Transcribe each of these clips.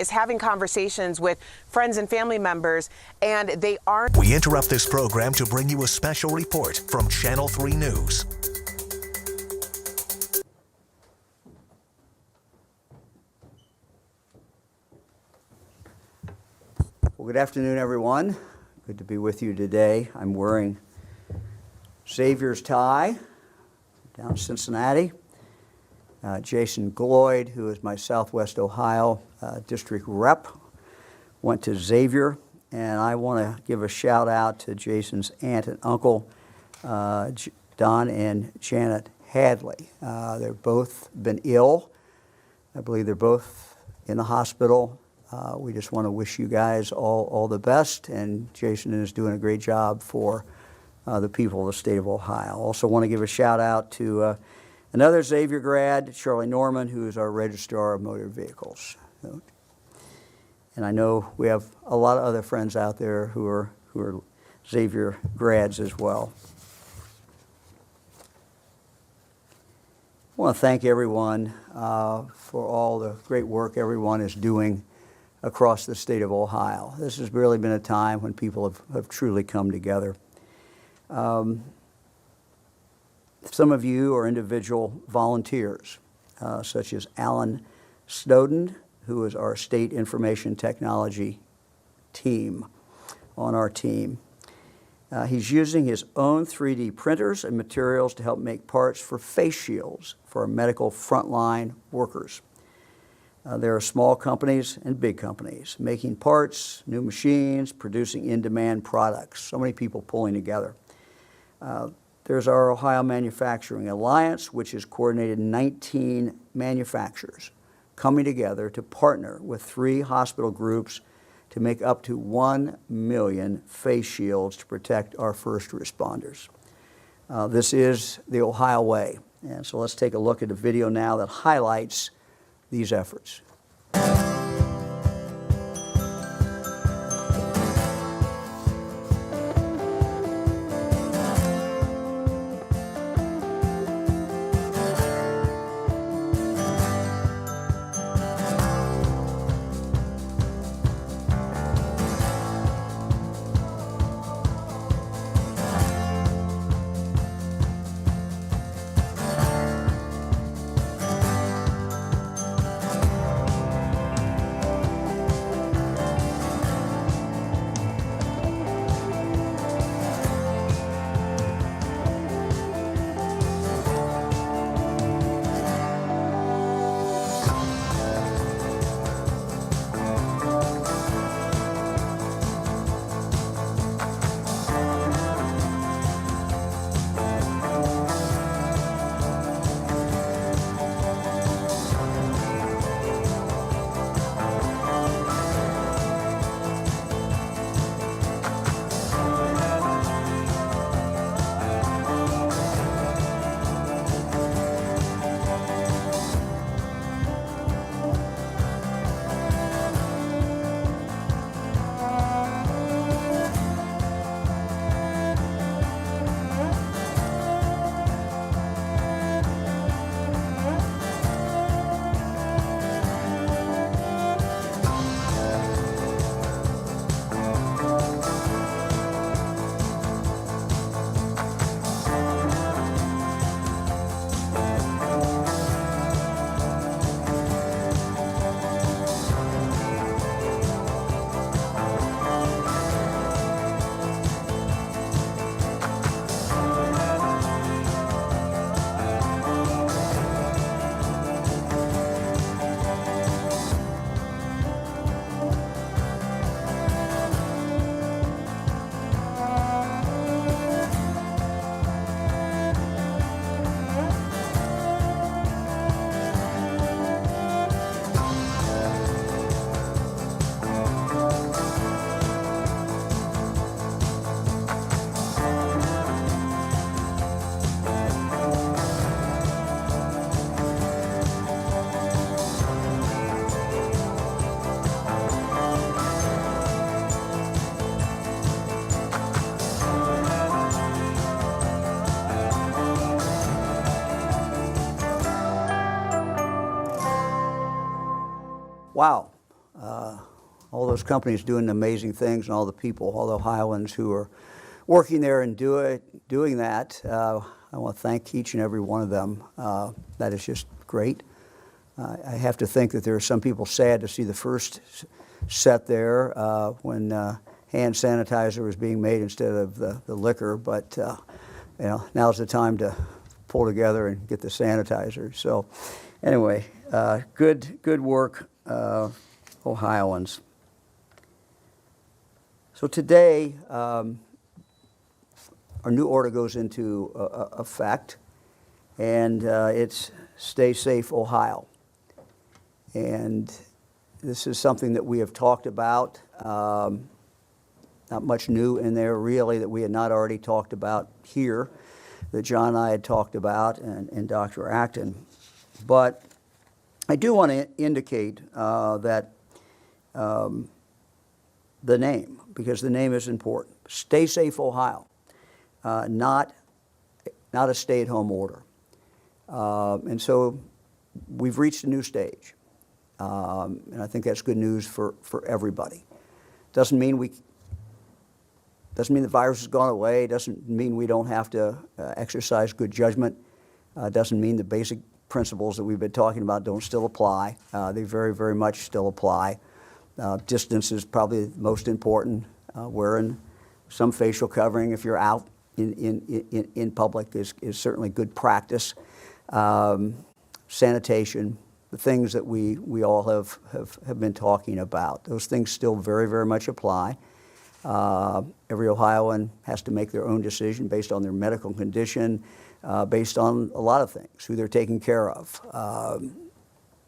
is having conversations with friends and family members, and they aren't. We interrupt this program to bring you a special report from Channel 3 News. Well, good afternoon, everyone. Good to be with you today. I'm wearing Xavier's tie down in Cincinnati. Jason Gloyd, who is my Southwest Ohio district rep, went to Xavier, and I want to give a shout out to Jason's aunt and uncle, Don and Janet Hadley. They've both been ill. I believe they're both in the hospital. We just want to wish you guys all the best, and Jason is doing a great job for the people of the state of Ohio. Also want to give a shout out to another Xavier grad, Charlie Norman, who is our registrar of motor vehicles. And I know we have a lot of other friends out there who are Xavier grads as well. I want to thank everyone for all the great work everyone is doing across the state of Ohio. This has really been a time when people have truly come together. Some of you are individual volunteers, such as Alan Snowden, who is our state information technology team, on our team. He's using his own 3D printers and materials to help make parts for face shields for our medical frontline workers. There are small companies and big companies making parts, new machines, producing in-demand products. So many people pulling together. There's our Ohio Manufacturing Alliance, which has coordinated 19 manufacturers coming together to partner with 3 hospital groups to make up to 1 million face shields to protect our first responders. This is the Ohio way. And so let's take a look at a video now that highlights these efforts. Wow. all those companies doing amazing things, and all the people, all the Ohioans who are working there and doing that. I want to thank each and every one of them. That is just great. I have to think that there are some people sad to see the first set there when hand sanitizer was being made instead of the liquor, but now's the time to pull together and get the sanitizer. So anyway, good work, Ohioans. So today, our new order goes into effect, and it's Stay Safe, Ohio. And this is something that we have talked about. Not much new in there, really, that we had not already talked about here, that John and I had talked about, and Dr. Acton. But I do want to indicate that the name, because the name is important. Stay Safe, Ohio. Not a stay-at-home order. And so we've reached a new stage. And I think that's good news for everybody. Doesn't mean the virus has gone away. Doesn't mean we don't have to exercise good judgment. Doesn't mean the basic principles that we've been talking about don't still apply. They very, very much still apply. Distance is probably the most important. Wearing some facial covering if you're out in public is certainly good practice. Sanitation, the things that we all have been talking about. Those things still very, very much apply. Every Ohioan has to make their own decision based on their medical condition, based on a lot of things, who they're taking care of.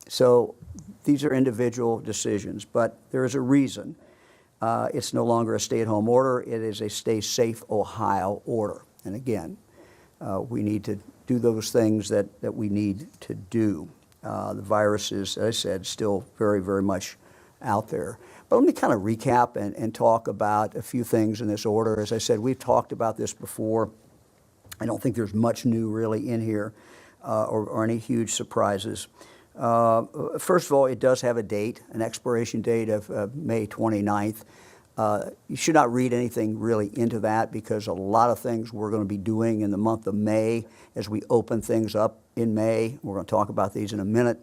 So these are individual decisions, but there is a reason. It's no longer a stay-at-home order. It is a Stay Safe Ohio order. And again, we need to do those things that we need to do. The virus is, as I said, still very, very much out there. But let me kind of recap and talk about a few things in this order. As I said, we've talked about this before. I don't think there's much new really in here or any huge surprises. First of all, it does have a date, an expiration date of May 29th. You should not read anything really into that, because a lot of things we're going to be doing in the month of May as we open things up in May. We're going to talk about these in a minute.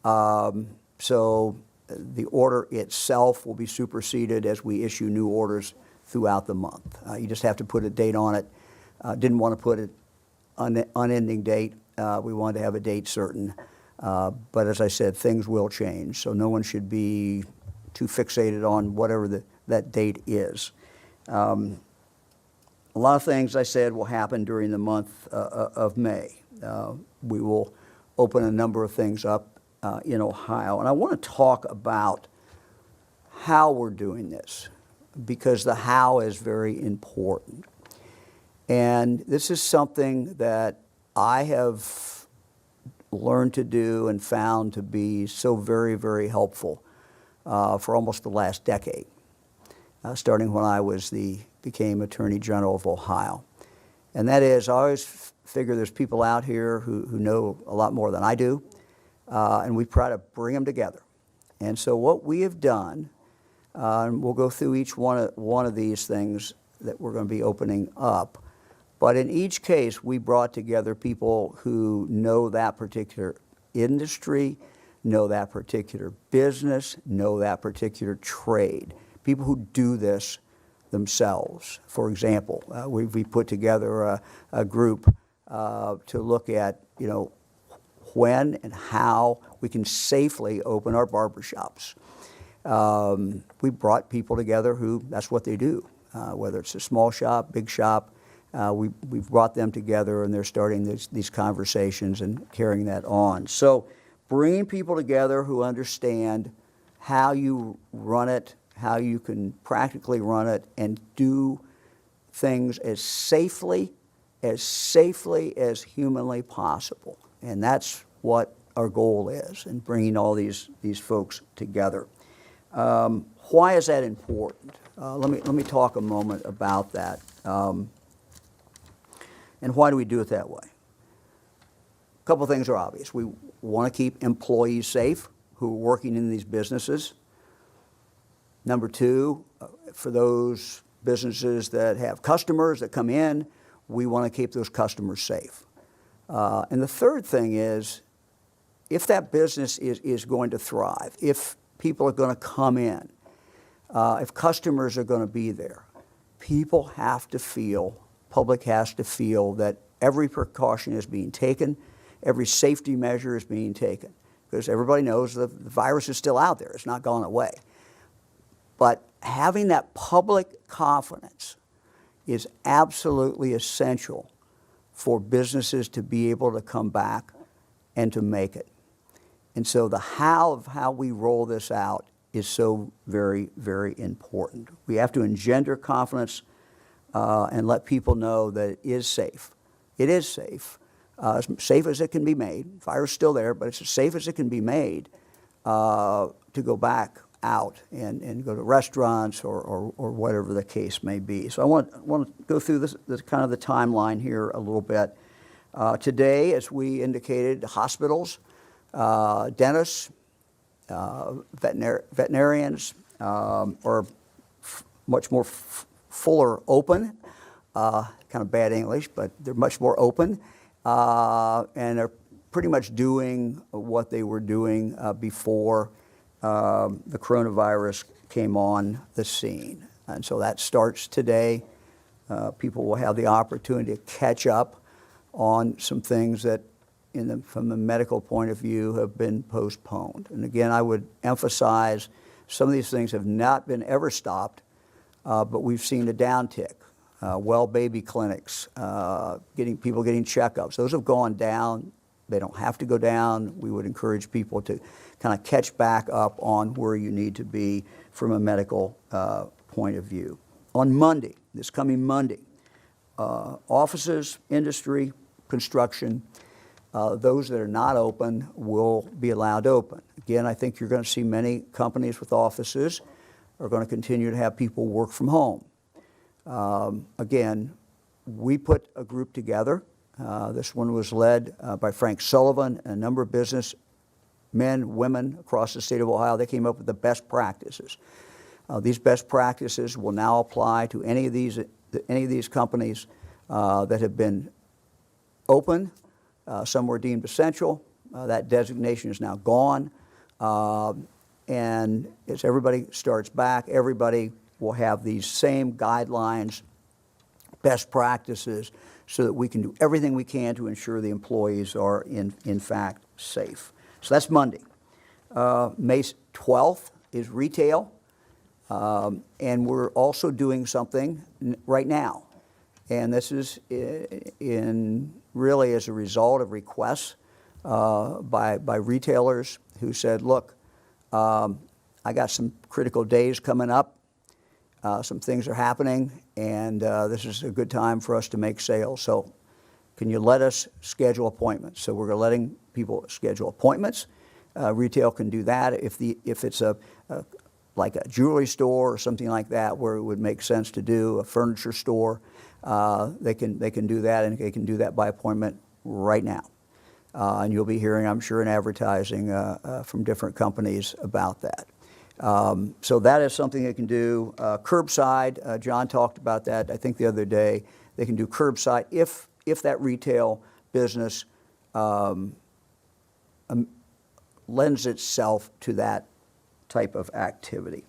So the order itself will be superseded as we issue new orders throughout the month. You just have to put a date on it. Didn't want to put it unending date. We wanted to have a date certain. But as I said, things will change, so no one should be too fixated on whatever that date is. A lot of things, I said, will happen during the month of May. We will open a number of things up in Ohio. And I want to talk about how we're doing this, because the how is very important. And this is something that I have learned to do and found to be so very, very helpful for almost the last decade, starting when I became Attorney General of Ohio. And that is, I always figure there's people out here who know a lot more than I do, and we try to bring them together. And so what we have done, and we'll go through each one of these things that we're going to be opening up, but in each case, we brought together people who know that particular industry, know that particular business, know that particular trade, people who do this themselves. For example, we put together a group to look at, when and how we can safely open our barbershops. We brought people together who, that's what they do, whether it's a small shop, big shop. We've brought them together, and they're starting these conversations and carrying that on. So bringing people together who understand how you run it, how you can practically run it, and do things as safely as humanly possible. And that's what our goal is in bringing all these folks together. Why is that important? Let me talk a moment about that. And why do we do it that way? A couple of things are obvious. We want to keep employees safe who are working in these businesses. Number two, for those businesses that have customers that come in, we want to keep those customers safe. And the third thing is, if that business is going to thrive, if people are going to come in, if customers are going to be there, people have to feel, public has to feel that every precaution is being taken, every safety measure is being taken. Because everybody knows the virus is still out there. It's not gone away. But having that public confidence is absolutely essential for businesses to be able to come back and to make it. And so the how of how we roll this out is so very, very important. We have to engender confidence and let people know that it is safe. It is safe. As safe as it can be made. Fire's still there, but it's as safe as it can be made to go back out and go to restaurants or whatever the case may be. So I want to go through this kind of the timeline here a little bit. Today, as we indicated, hospitals, dentists, veterinarians are much more fuller open. Kind of bad English, but they're much more open. And are pretty much doing what they were doing before the coronavirus came on the scene. And so that starts today. People will have the opportunity to catch up on some things that, from the medical point of view, have been postponed. And again, I would emphasize some of these things have not been ever stopped, but we've seen a downtick. Well baby clinics, people getting checkups. Those have gone down. They don't have to go down. We would encourage people to kind of catch back up on where you need to be from a medical point of view. On Monday, this coming Monday, offices, industry, construction, those that are not open will be allowed open. Again, I think you're going to see many companies with offices are going to continue to have people work from home. Again, we put a group together. This one was led by Frank Sullivan and a number of business men, women across the state of Ohio. They came up with the best practices. These best practices will now apply to any of these companies that have been open. Some were deemed essential. That designation is now gone. And as everybody starts back, everybody will have these same guidelines, best practices, so that we can do everything we can to ensure the employees are in fact safe. So that's Monday. May 12th is retail, and we're also doing something right now. And this is really as a result of requests by retailers who said, look, I got some critical days coming up. Some things are happening, and this is a good time for us to make sales. So can you let us schedule appointments? So we're letting people schedule appointments. Retail can do that. If it's like a jewelry store or something like that where it would make sense to do, a furniture store, they can do that, and they can do that by appointment right now. And you'll be hearing, I'm sure, in advertising from different companies about that. So that is something they can do. Curbside, John talked about that, I think, the other day. They can do curbside if that retail business lends itself to that type of activity.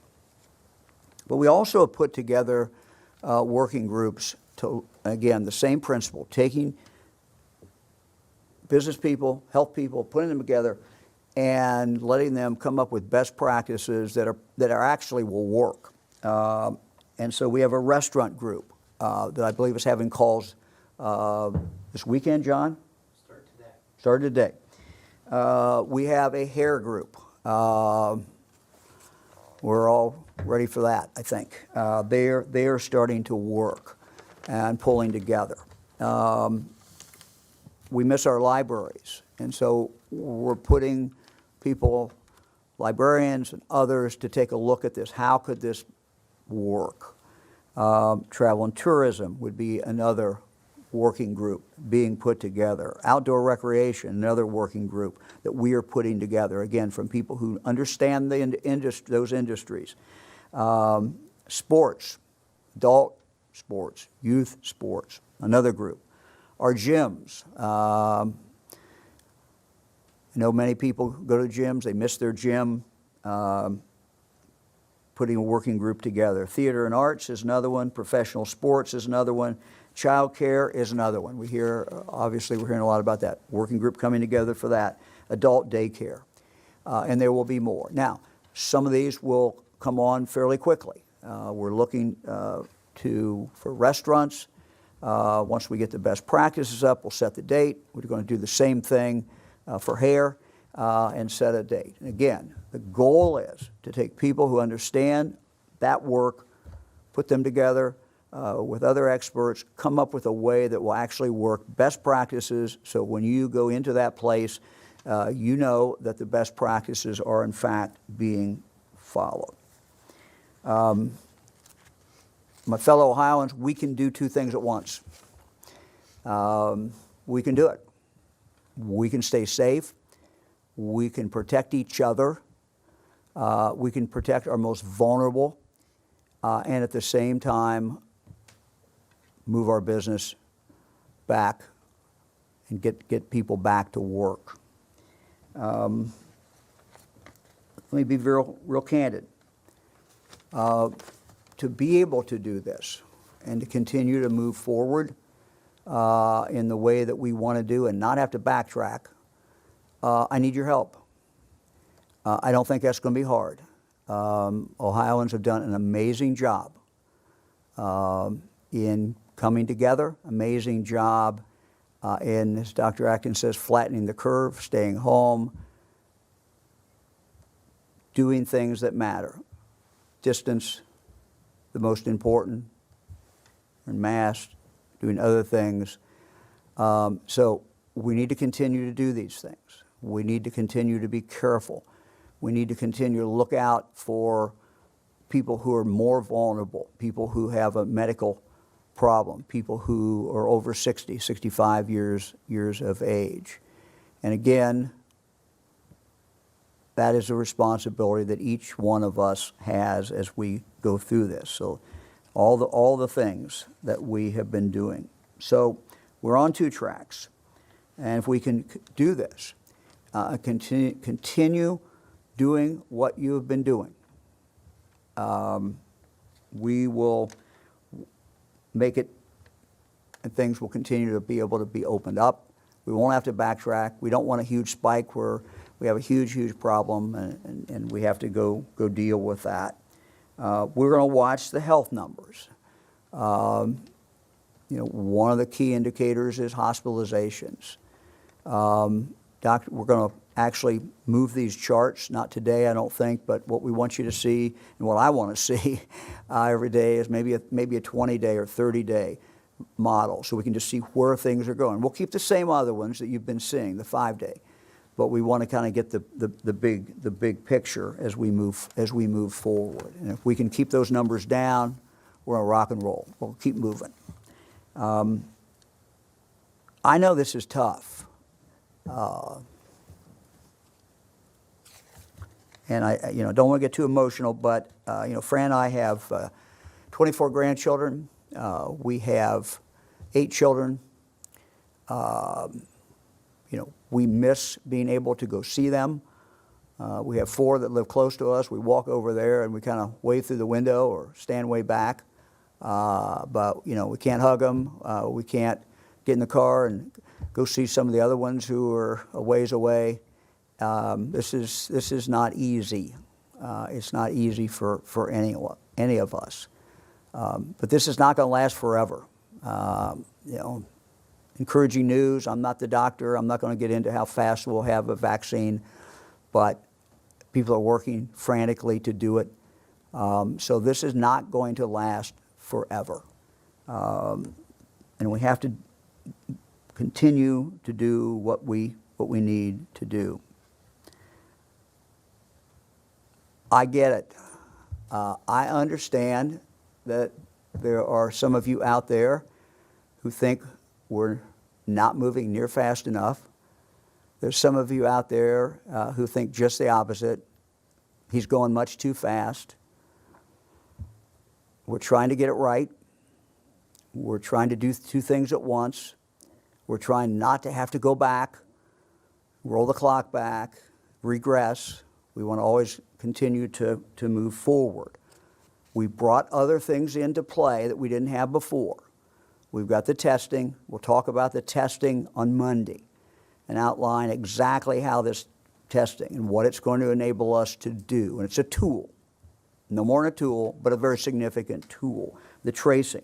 But we also have put together working groups to, again, the same principle, taking business people, health people, putting them together, and letting them come up with best practices that are actually will work. And so we have a restaurant group that I believe is having calls this weekend, John? Started today. We have a hair group. We're all ready for that, I think. They are starting to work and pulling together. We miss our libraries, and so we're putting people, librarians and others, to take a look at this. How could this work? Travel and tourism would be another working group being put together. Outdoor recreation, another working group that we are putting together, again, from people who understand those industries. Sports, adult sports, youth sports, another group. Our gyms. I know many people go to gyms, they miss their gym. Putting a working group together. Theater and arts is another one. Professional sports is another one. Child care is another one. Obviously we're hearing a lot about that. Working group coming together for that. Adult daycare. And there will be more. Now, some of these will come on fairly quickly. We're looking for restaurants. Once we get the best practices up, we'll set the date. We're going to do the same thing for hair and set a date. And again, the goal is to take people who understand that work, put them together with other experts, come up with a way that will actually work, best practices, so when you go into that place, you know that the best practices are in fact being followed. My fellow Ohioans, we can do two things at once. We can do it. We can stay safe. We can protect each other. We can protect our most vulnerable, and at the same time, move our business back and get people back to work. Let me be real candid. To be able to do this and to continue to move forward in the way that we want to do and not have to backtrack, I need your help. I don't think that's going to be hard. Ohioans have done an amazing job in coming together, amazing job in, as Dr. Acton says, flattening the curve, staying home, doing things that matter. Distance, the most important, and mask, doing other things. So we need to continue to do these things. We need to continue to be careful. We need to continue to look out for people who are more vulnerable, people who have a medical problem, people who are over 60, 65 years of age. And again, that is a responsibility that each one of us has as we go through this. So all the things that we have been doing. So we're on two tracks. And if we can do this, continue doing what you have been doing, we will make it, and things will continue to be able to be opened up. We won't have to backtrack. We don't want a huge spike where we have a huge problem and we have to go deal with that. We're going to watch the health numbers. One of the key indicators is hospitalizations. We're going to actually move these charts, not today, I don't think, but what we want you to see and what I want to see every day is maybe a 20-day or 30-day model, so we can just see where things are going. We'll keep the same other ones that you've been seeing, the 5-day, but we want to kind of get the big picture as we move forward. And if we can keep those numbers down, we're going to rock and roll. We'll keep moving. I know this is tough. And I don't want to get too emotional, but Fran and I have 24 grandchildren. We have 8 children. We miss being able to go see them. We have 4 that live close to us. We walk over there and we kind of wave through the window or stand way back. But we can't hug them. We can't get in the car and go see some of the other ones who are a ways away. This is not easy. It's not easy for any of us. But this is not going to last forever. Encouraging news. I'm not the doctor. I'm not going to get into how fast we'll have a vaccine, but people are working frantically to do it. So this is not going to last forever. And we have to continue to do what we need to do. I get it. I understand that there are some of you out there who think we're not moving near fast enough. There's some of you out there who think just the opposite. He's going much too fast. We're trying to get it right. We're trying to do two things at once. We're trying not to have to go back, roll the clock back, regress. We want to always continue to move forward. We brought other things into play that we didn't have before. We've got the testing. We'll talk about the testing on Monday and outline exactly how this testing and what it's going to enable us to do. And it's a tool, no more than a tool, but a very significant tool. The tracing.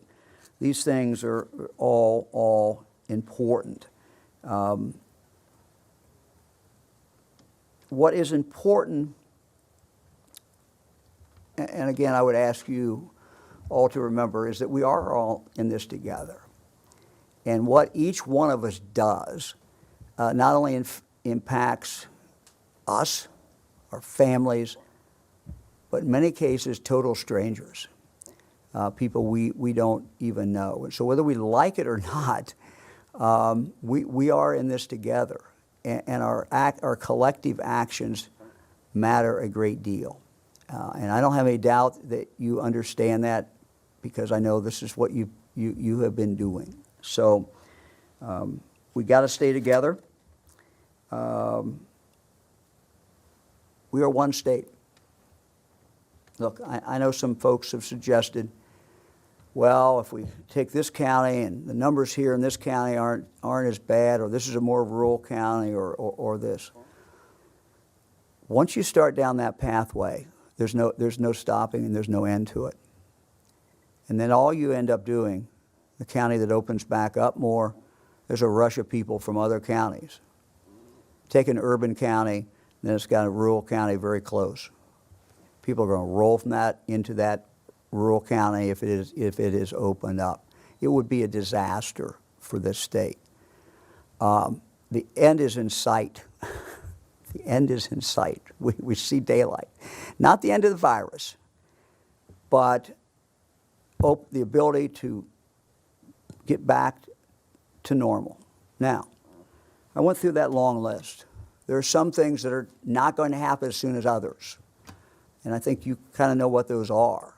These things are all important. What is important, and again I would ask you all to remember, is that we are all in this together. And what each one of us does not only impacts us, our families, but in many cases total strangers, people we don't even know. And so whether we like it or not, we are in this together, and our collective actions matter a great deal. And I don't have any doubt that you understand that, because I know this is what you have been doing. So we got to stay together. We are one state. Look, I know some folks have suggested, well, if we take this county and the numbers here in this county aren't as bad, or this is a more rural county, or this. Once you start down that pathway, there's no stopping and there's no end to it. And then all you end up doing, the county that opens back up more, there's a rush of people from other counties. Take an urban county, then it's got a rural county very close. People are going to roll from that into that rural county if it is opened up. It would be a disaster for this state. The end is in sight. The end is in sight. We see daylight. Not the end of the virus, but the ability to get back to normal. Now, I went through that long list. There are some things that are not going to happen as soon as others. And I think you kind of know what those are.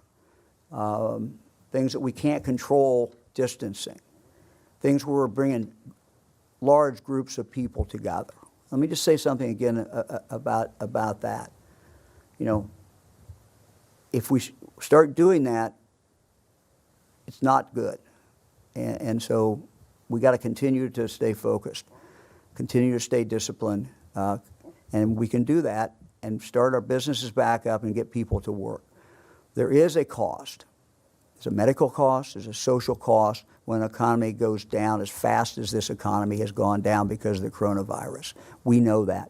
Things that we can't control, distancing. Things where we're bringing large groups of people together. Let me just say something again about that. You know, if we start doing that, it's not good. And so we got to continue to stay focused, continue to stay disciplined, and we can do that and start our businesses back up and get people to work. There is a cost. There's a medical cost, there's a social cost when an economy goes down as fast as this economy has gone down because of the coronavirus. We know that.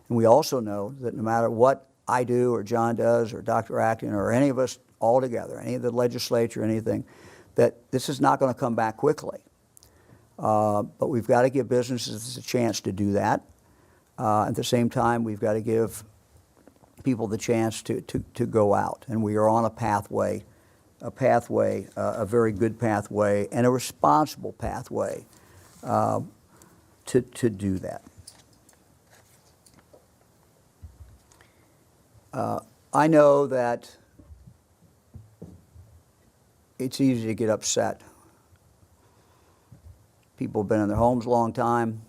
And we also know that no matter what I do or Jon does or Dr. Acton or any of us all together, any of the legislature, anything, that this is not going to come back quickly. But we've got to give businesses a chance to do that. At the same time, we've got to give people the chance to go out. And we are on a pathway, a very good pathway, and a responsible pathway to do that. I know that it's easy to get upset. People have been in their homes a long time.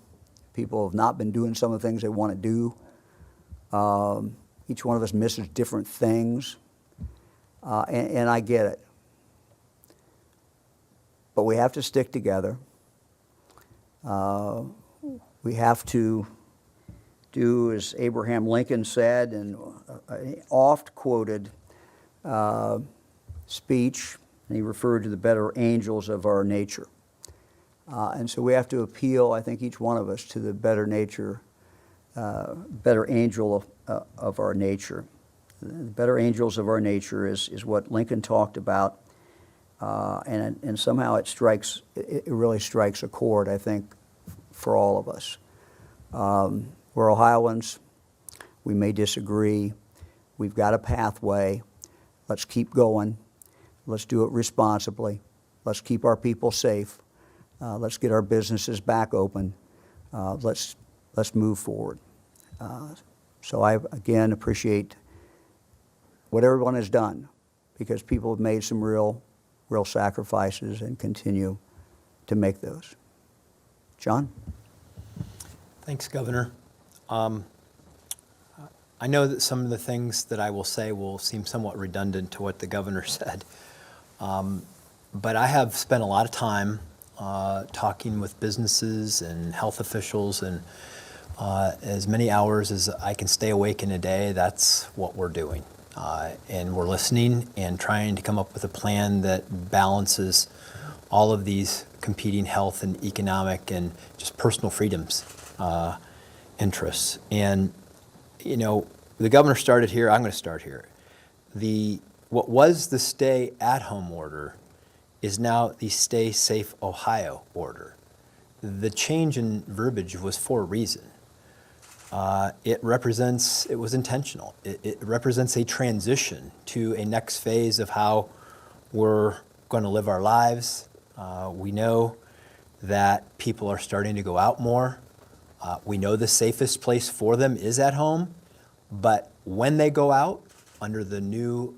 People have not been doing some of the things they want to do. Each one of us misses different things, and I get it. But we have to stick together. We have to do as Abraham Lincoln said, and an oft-quoted speech, and he referred to the better angels of our nature. And so we have to appeal, I think, each one of us to the better nature, better angel of our nature. The better angels of our nature is what Lincoln talked about, and somehow it really strikes a chord, I think, for all of us. We're Ohioans. We may disagree. We've got a pathway. Let's keep going. Let's do it responsibly. Let's keep our people safe. Let's get our businesses back open. Let's move forward. So I, again, appreciate what everyone has done, because people have made some real sacrifices and continue to make those. Jon? Thanks, Governor. I know that some of the things that I will say will seem somewhat redundant to what the governor said, but I have spent a lot of time talking with businesses and health officials, and as many hours as I can stay awake in a day, that's what we're doing. And we're listening and trying to come up with a plan that balances all of these competing health and economic and just personal freedoms interests. And, you know, the governor started here, I'm going to start here. What was the stay at home order is now the Stay Safe Ohio order. The change in verbiage was for a reason. It was intentional. It represents a transition to a next phase of how we're going to live our lives. We know that people are starting to go out more. We know the safest place for them is at home, but when they go out, under the new,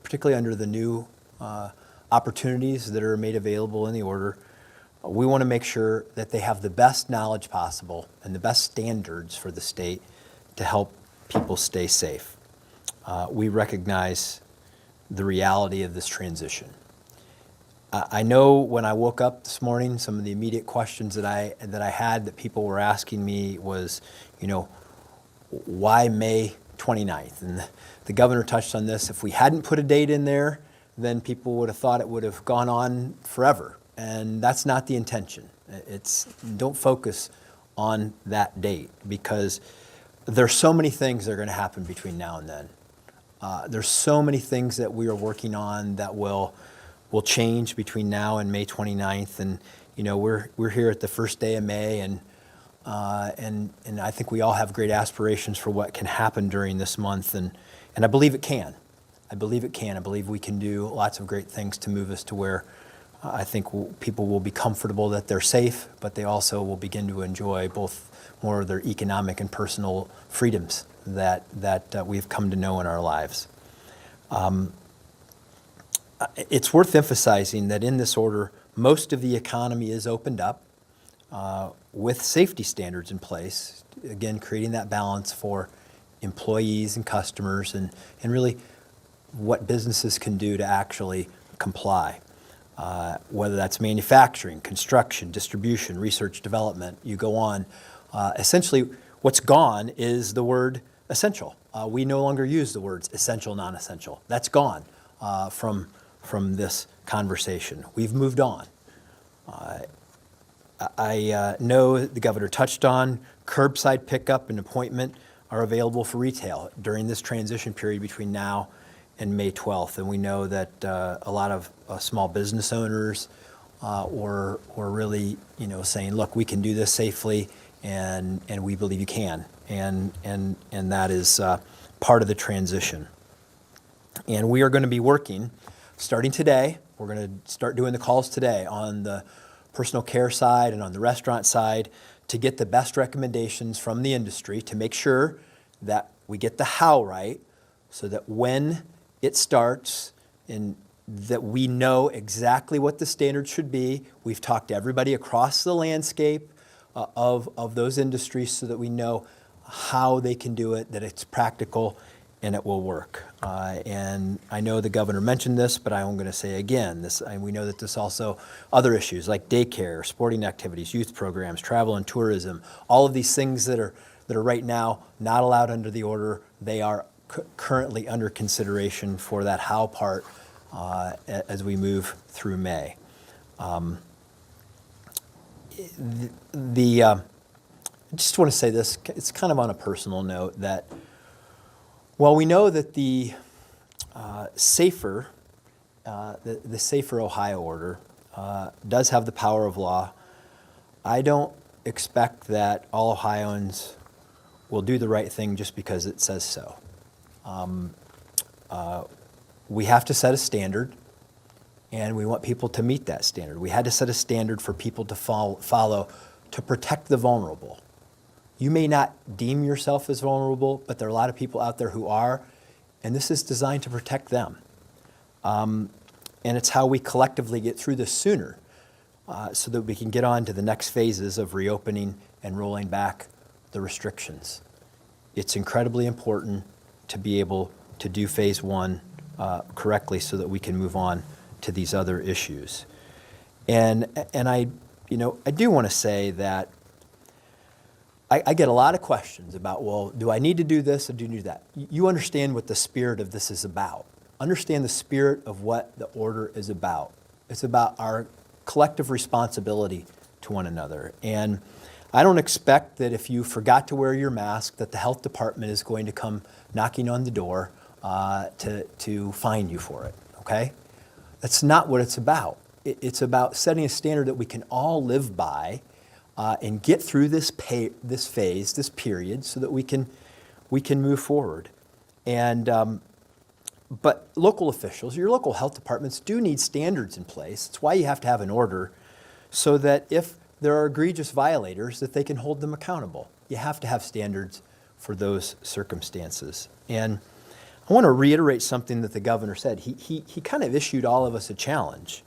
particularly under the new opportunities that are made available in the order, we want to make sure that they have the best knowledge possible and the best standards for the state to help people stay safe. We recognize the reality of this transition. I know when I woke up this morning, some of the immediate questions that I had that people were asking me was, you know, why May 29th? And the governor touched on this. If we hadn't put a date in there, then people would have thought it would have gone on forever. And that's not the intention. Don't focus on that date, because there's so many things that are going to happen between now and then. There's so many things that we are working on that will change between now and May 29th. And, you know, we're here at the first day of May, and I think we all have great aspirations for what can happen during this month, and I believe it can. I believe it can. I believe we can do lots of great things to move us to where I think people will be comfortable that they're safe, but they also will begin to enjoy both more of their economic and personal freedoms that we've come to know in our lives. It's worth emphasizing that in this order, most of the economy is opened up with safety standards in place, again, creating that balance for employees and customers, and really what businesses can do to actually comply. Whether that's manufacturing, construction, distribution, research, development, you go on. Essentially, what's gone is the word essential. We no longer use the words essential, non-essential. That's gone from this conversation. We've moved on. I know the governor touched on curbside pickup and appointment are available for retail during this transition period between now and May 12th. And we know that a lot of small business owners were really, you know, saying, look, we can do this safely, and we believe you can. And that is part of the transition. And we are going to be working, starting today, we're going to start doing the calls today on the personal care side and on the restaurant side to get the best recommendations from the industry to make sure that we get the how right, so that when it starts and that we know exactly what the standards should be. We've talked to everybody across the landscape of those industries so that we know how they can do it, that it's practical and it will work. And I know the governor mentioned this, but I'm going to say again, we know that this also, other issues like daycare, sporting activities, youth programs, travel and tourism, all of these things that are right now not allowed under the order, they are currently under consideration for that how part as we move through May. I just want to say this, it's kind of on a personal note, that while we know that the safer Ohio order does have the power of law, I don't expect that all Ohioans will do the right thing just because it says so. We have to set a standard, and we want people to meet that standard. We had to set a standard for people to follow to protect the vulnerable. You may not deem yourself as vulnerable, but there are a lot of people out there who are, and this is designed to protect them. And it's how we collectively get through this sooner so that we can get on to the next phases of reopening and rolling back the restrictions. It's incredibly important to be able to do phase one correctly so that we can move on to these other issues. And I do want to say that I get a lot of questions about, well, do I need to do this or do you do that? You understand what the spirit of this is about. Understand the spirit of what the order is about. It's about our collective responsibility to one another. And I don't expect that if you forgot to wear your mask that the health department is going to come knocking on the door to fine you for it, okay? That's not what it's about. It's about setting a standard that we can all live by and get through this phase, this period, so that we can move forward. And but local officials, your local health departments do need standards in place. It's why you have to have an order, so that if there are egregious violators, that they can hold them accountable. You have to have standards for those circumstances. And I want to reiterate something that the governor said. He kind of issued all of us a challenge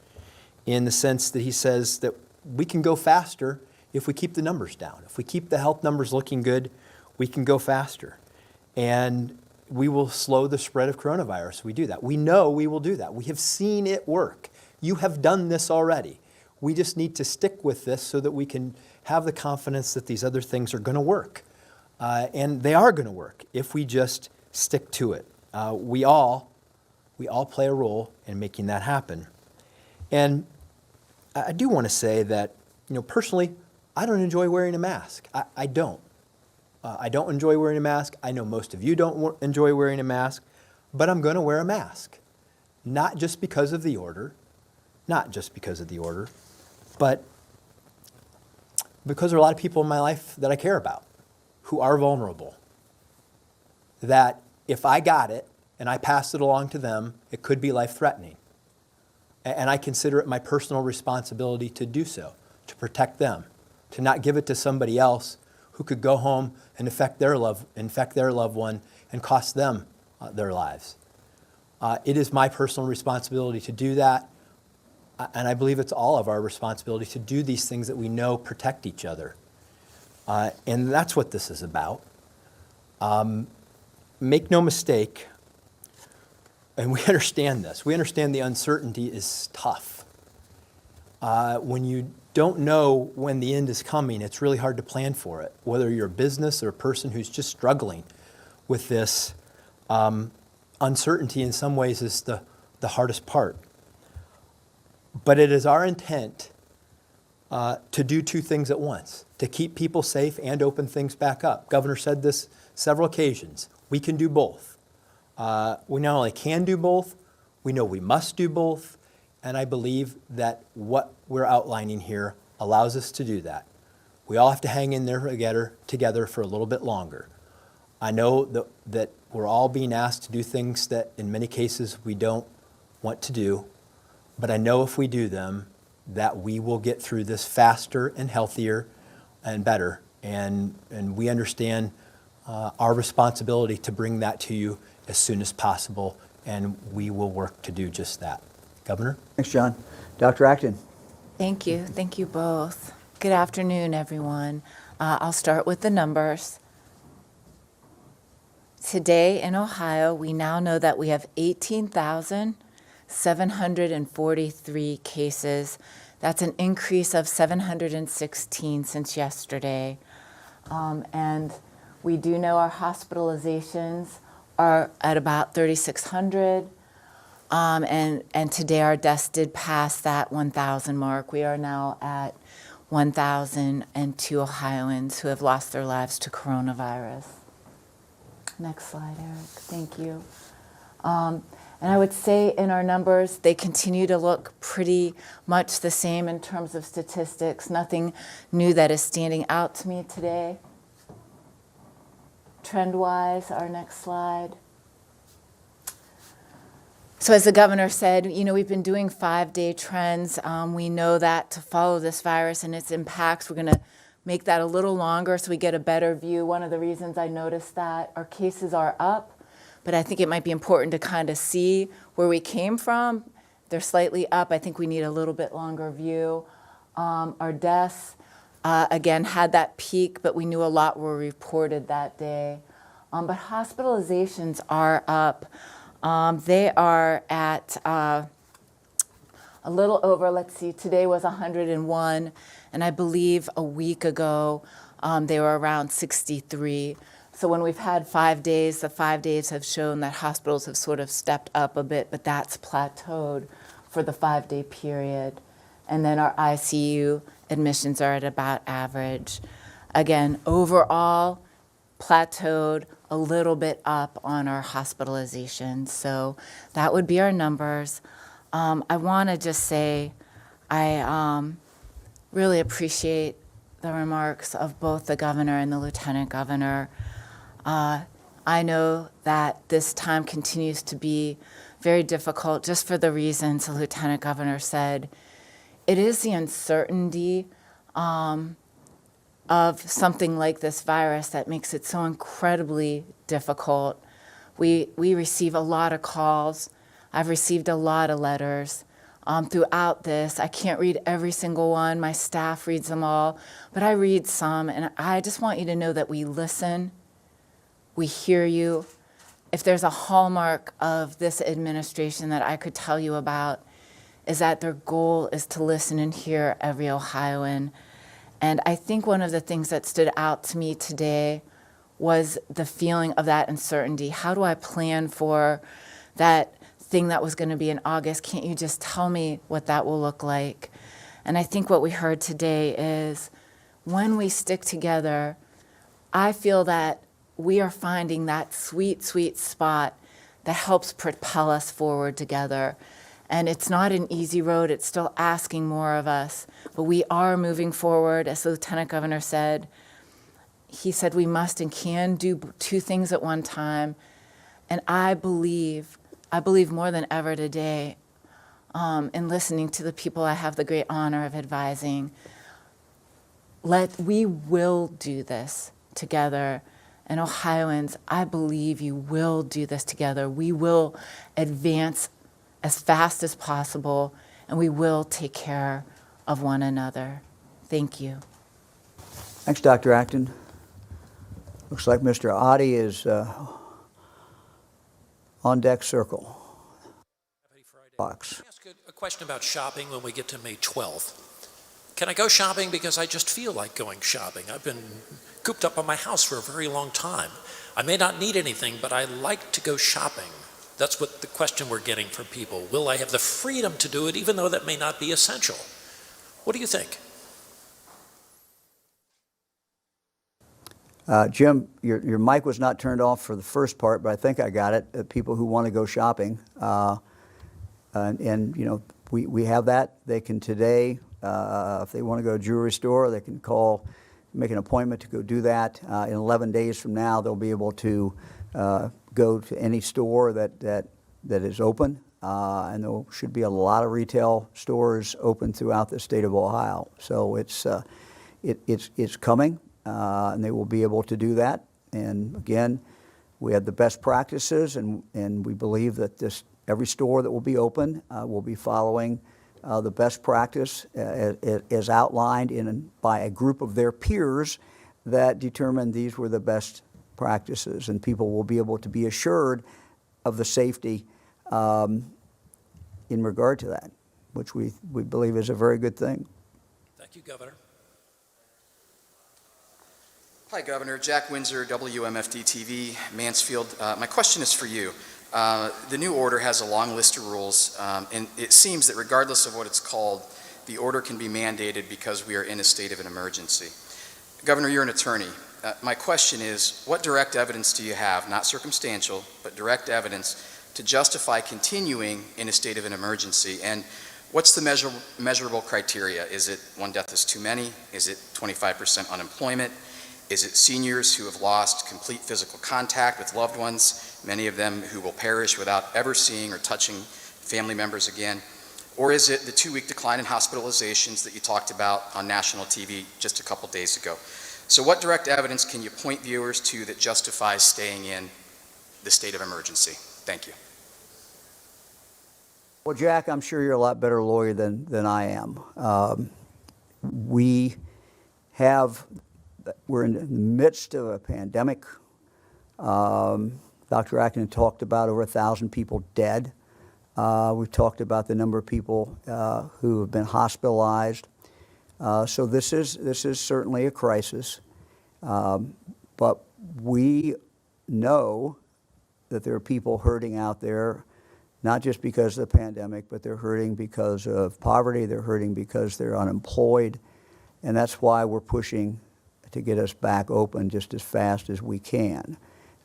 in the sense that he says that we can go faster if we keep the numbers down. If we keep the health numbers looking good, we can go faster. And we will slow the spread of coronavirus. We do that. We know we will do that. We have seen it work. You have done this already. We just need to stick with this so that we can have the confidence that these other things are going to work. And they are going to work if we just stick to it. We all play a role in making that happen. And I do want to say that, personally, I don't enjoy wearing a mask. I don't. I don't enjoy wearing a mask. I know most of you don't enjoy wearing a mask, but I'm going to wear a mask. Not just because of the order, but because there are a lot of people in my life that I care about who are vulnerable. That if I got it and I passed it along to them, it could be life-threatening. And I consider it my personal responsibility to do so, to protect them, to not give it to somebody else who could go home and infect their loved one and cost them their lives. It is my personal responsibility to do that, and I believe it's all of our responsibility to do these things that we know protect each other. And that's what this is about. Make no mistake, and we understand this. We understand the uncertainty is tough. When you don't know when the end is coming, it's really hard to plan for it, whether you're a business or a person who's just struggling with this. Uncertainty in some ways is the hardest part. But it is our intent to do two things at once, to keep people safe and open things back up. Governor said this several occasions. We can do both. We not only can do both, we know we must do both. And I believe that what we're outlining here allows us to do that. We all have to hang in there together for a little bit longer. I know that we're all being asked to do things that in many cases we don't want to do, but I know if we do them, that we will get through this faster and healthier and better. And we understand our responsibility to bring that to you as soon as possible, and we will work to do just that. Governor? Thanks, John. Dr. Acton. Thank you. Thank you both. Good afternoon, everyone. I'll start with the numbers. Today in Ohio, we now know that we have 18,743 cases. That's an increase of 716 since yesterday. And we do know our hospitalizations are at about 3,600. And today our deaths did pass that 1,000 mark. We are now at 1,002 Ohioans who have lost their lives to coronavirus. Next slide, Eric. Thank you. And I would say in our numbers, they continue to look pretty much the same in terms of statistics. Nothing new that is standing out to me today. Trend-wise, our next slide. So as the governor said, we've been doing 5-day trends. We know that to follow this virus and its impacts, we're going to make that a little longer so we get a better view. One of the reasons I noticed that our cases are up, but I think it might be important to kind of see where we came from. They're slightly up. I think we need a little bit longer view. Our deaths, again, had that peak, but we knew a lot were reported that day. But hospitalizations are up. They are at a little over, let's see, today was 101, and I believe a week ago they were around 63. So when we've had 5 days, the 5 days have shown that hospitals have sort of stepped up a bit, but that's plateaued for the 5-day period. And then our ICU admissions are at about average. Again, overall, plateaued, a little bit up on our hospitalizations. So that would be our numbers. I want to just say I really appreciate the remarks of both the governor and the lieutenant governor. I know that this time continues to be very difficult just for the reasons the lieutenant governor said. It is the uncertainty of something like this virus that makes it so incredibly difficult. We receive a lot of calls. I've received a lot of letters throughout this. I can't read every single one. My staff reads them all, but I read some, and I just want you to know that we listen, we hear you. If there's a hallmark of this administration that I could tell you about, is that their goal is to listen and hear every Ohioan. And I think one of the things that stood out to me today was the feeling of that uncertainty. How do I plan for that thing that was going to be in August? Can't you just tell me what that will look like? And I think what we heard today is when we stick together, I feel that we are finding that sweet, sweet spot that helps propel us forward together. And it's not an easy road. It's still asking more of us. But we are moving forward, as the lieutenant governor said. He said we must and can do two things at one time. And I believe more than ever today, in listening to the people I have the great honor of advising, we will do this together. And Ohioans, I believe you will do this together. We will advance as fast as possible, and we will take care of one another. Thank you. Thanks, Dr. Acton. Looks like Mr. Oddie is on deck circle. Box. Ask a question about shopping when we get to May 12th. Can I go shopping because I just feel like going shopping? I've been cooped up on my house for a very long time. I may not need anything, but I like to go shopping. That's what the question we're getting from people. Will I have the freedom to do it even though that may not be essential? What do you think? Jim, your mic was not turned off for the first part, but I think I got it. People who want to go shopping, and you know, we have that. They can today, if they want to go to a jewelry store, they can call, make an appointment to go do that. In 11 days from now, they'll be able to go to any store that is open, and there should be a lot of retail stores open throughout the state of Ohio. So it's coming. And they will be able to do that. And again, we have the best practices, and we believe that every store that will be open will be following the best practice as outlined by a group of their peers that determined these were the best practices, and people will be able to be assured of the safety in regard to that, which we believe is a very good thing. Thank you, Governor. Hi, Governor. Jack Windsor, WMFD-TV, Mansfield. My question is for you. The new order has a long list of rules, and it seems that regardless of what it's called, the order can be mandated because we are in a state of an emergency. Governor, you're an attorney. My question is, what direct evidence do you have, not circumstantial, but direct evidence to justify continuing in a state of an emergency? And what's the measurable criteria? Is it one death is too many? Is it 25% unemployment? Is it seniors who have lost complete physical contact with loved ones, many of them who will perish without ever seeing or touching family members again? Or is it the 2-week decline in hospitalizations that you talked about on national TV just a couple days ago? So what direct evidence can you point viewers to that justifies staying in the state of emergency? Thank you. Well, Jack, I'm sure you're a lot better lawyer than I am. We're in the midst of a pandemic. Dr. Acton talked about over 1,000 people dead. We've talked about the number of people who have been hospitalized. So this is certainly a crisis. But we know that there are people hurting out there, not just because of the pandemic, but they're hurting because of poverty, they're hurting because they're unemployed, and that's why we're pushing to get us back open just as fast as we can.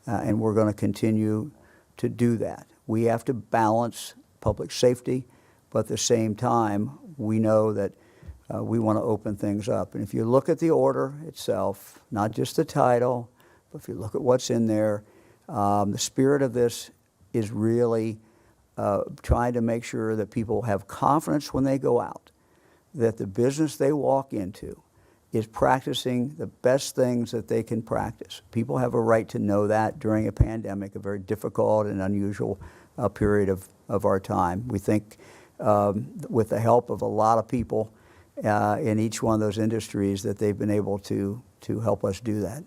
And we're going to continue to do that. We have to balance public safety, but at the same time, we know that we want to open things up. And if you look at the order itself, not just the title, but if you look at what's in there, the spirit of this is really trying to make sure that people have confidence when they go out, that the business they walk into is practicing the best things that they can practice. People have a right to know that during a pandemic, a very difficult and unusual period of our time. We think with the help of a lot of people in each one of those industries that they've been able to help us do that.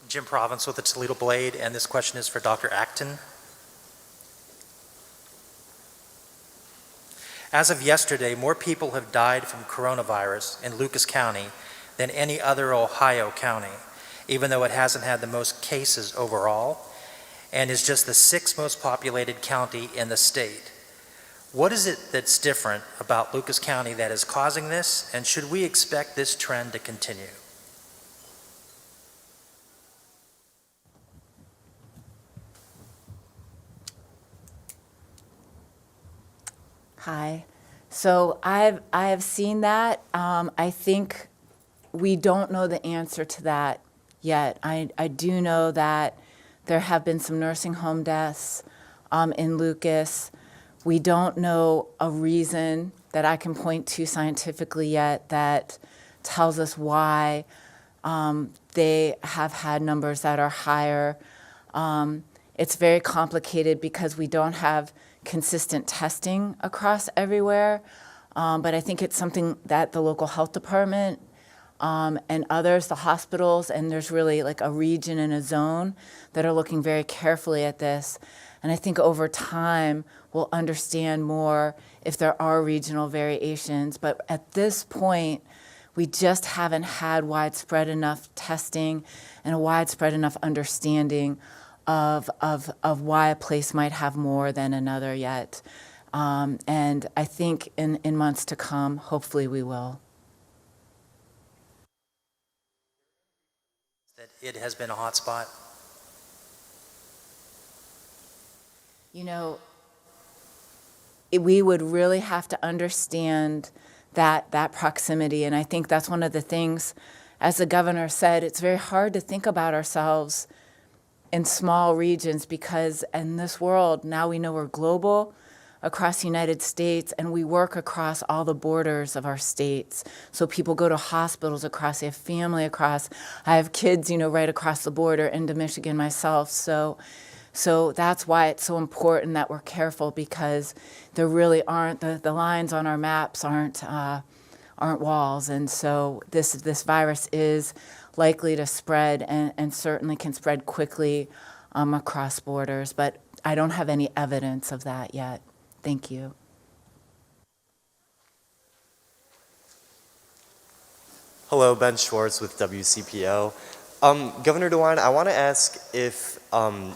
Jim Province with the Toledo Blade, and this question is for Dr. Acton. As of yesterday, more people have died from coronavirus in Lucas County than any other Ohio county, even though it hasn't had the most cases overall and is just the 6th most populated county in the state. What is it that's different about Lucas County that is causing this, and should we expect this trend to continue? Hi. So I have seen that. I think we don't know the answer to that yet. I do know that there have been some nursing home deaths in Lucas. We don't know a reason that I can point to scientifically yet that tells us why they have had numbers that are higher. It's very complicated because we don't have consistent testing across everywhere, but I think it's something that the local health department and others, the hospitals, and there's really like a region and a zone that are looking very carefully at this. And I think over time, we'll understand more if there are regional variations. But at this point, we just haven't had widespread enough testing and a widespread enough understanding of why a place might have more than another yet. And I think in months to come, hopefully we will. That it has been a hot spot? You know, we would really have to understand that proximity. And I think that's one of the things, as the governor said, it's very hard to think about ourselves in small regions because in this world, now we know we're global across the United States and we work across all the borders of our states. So people go to hospitals across, they have family across. I have kids, right across the border into Michigan myself. So that's why it's so important that we're careful because there really aren't, the lines on our maps aren't walls. And so this virus is likely to spread and certainly can spread quickly across borders, but I don't have any evidence of that yet. Thank you. Hello, Ben Schwartz with WCPO. Governor DeWine, I want to ask if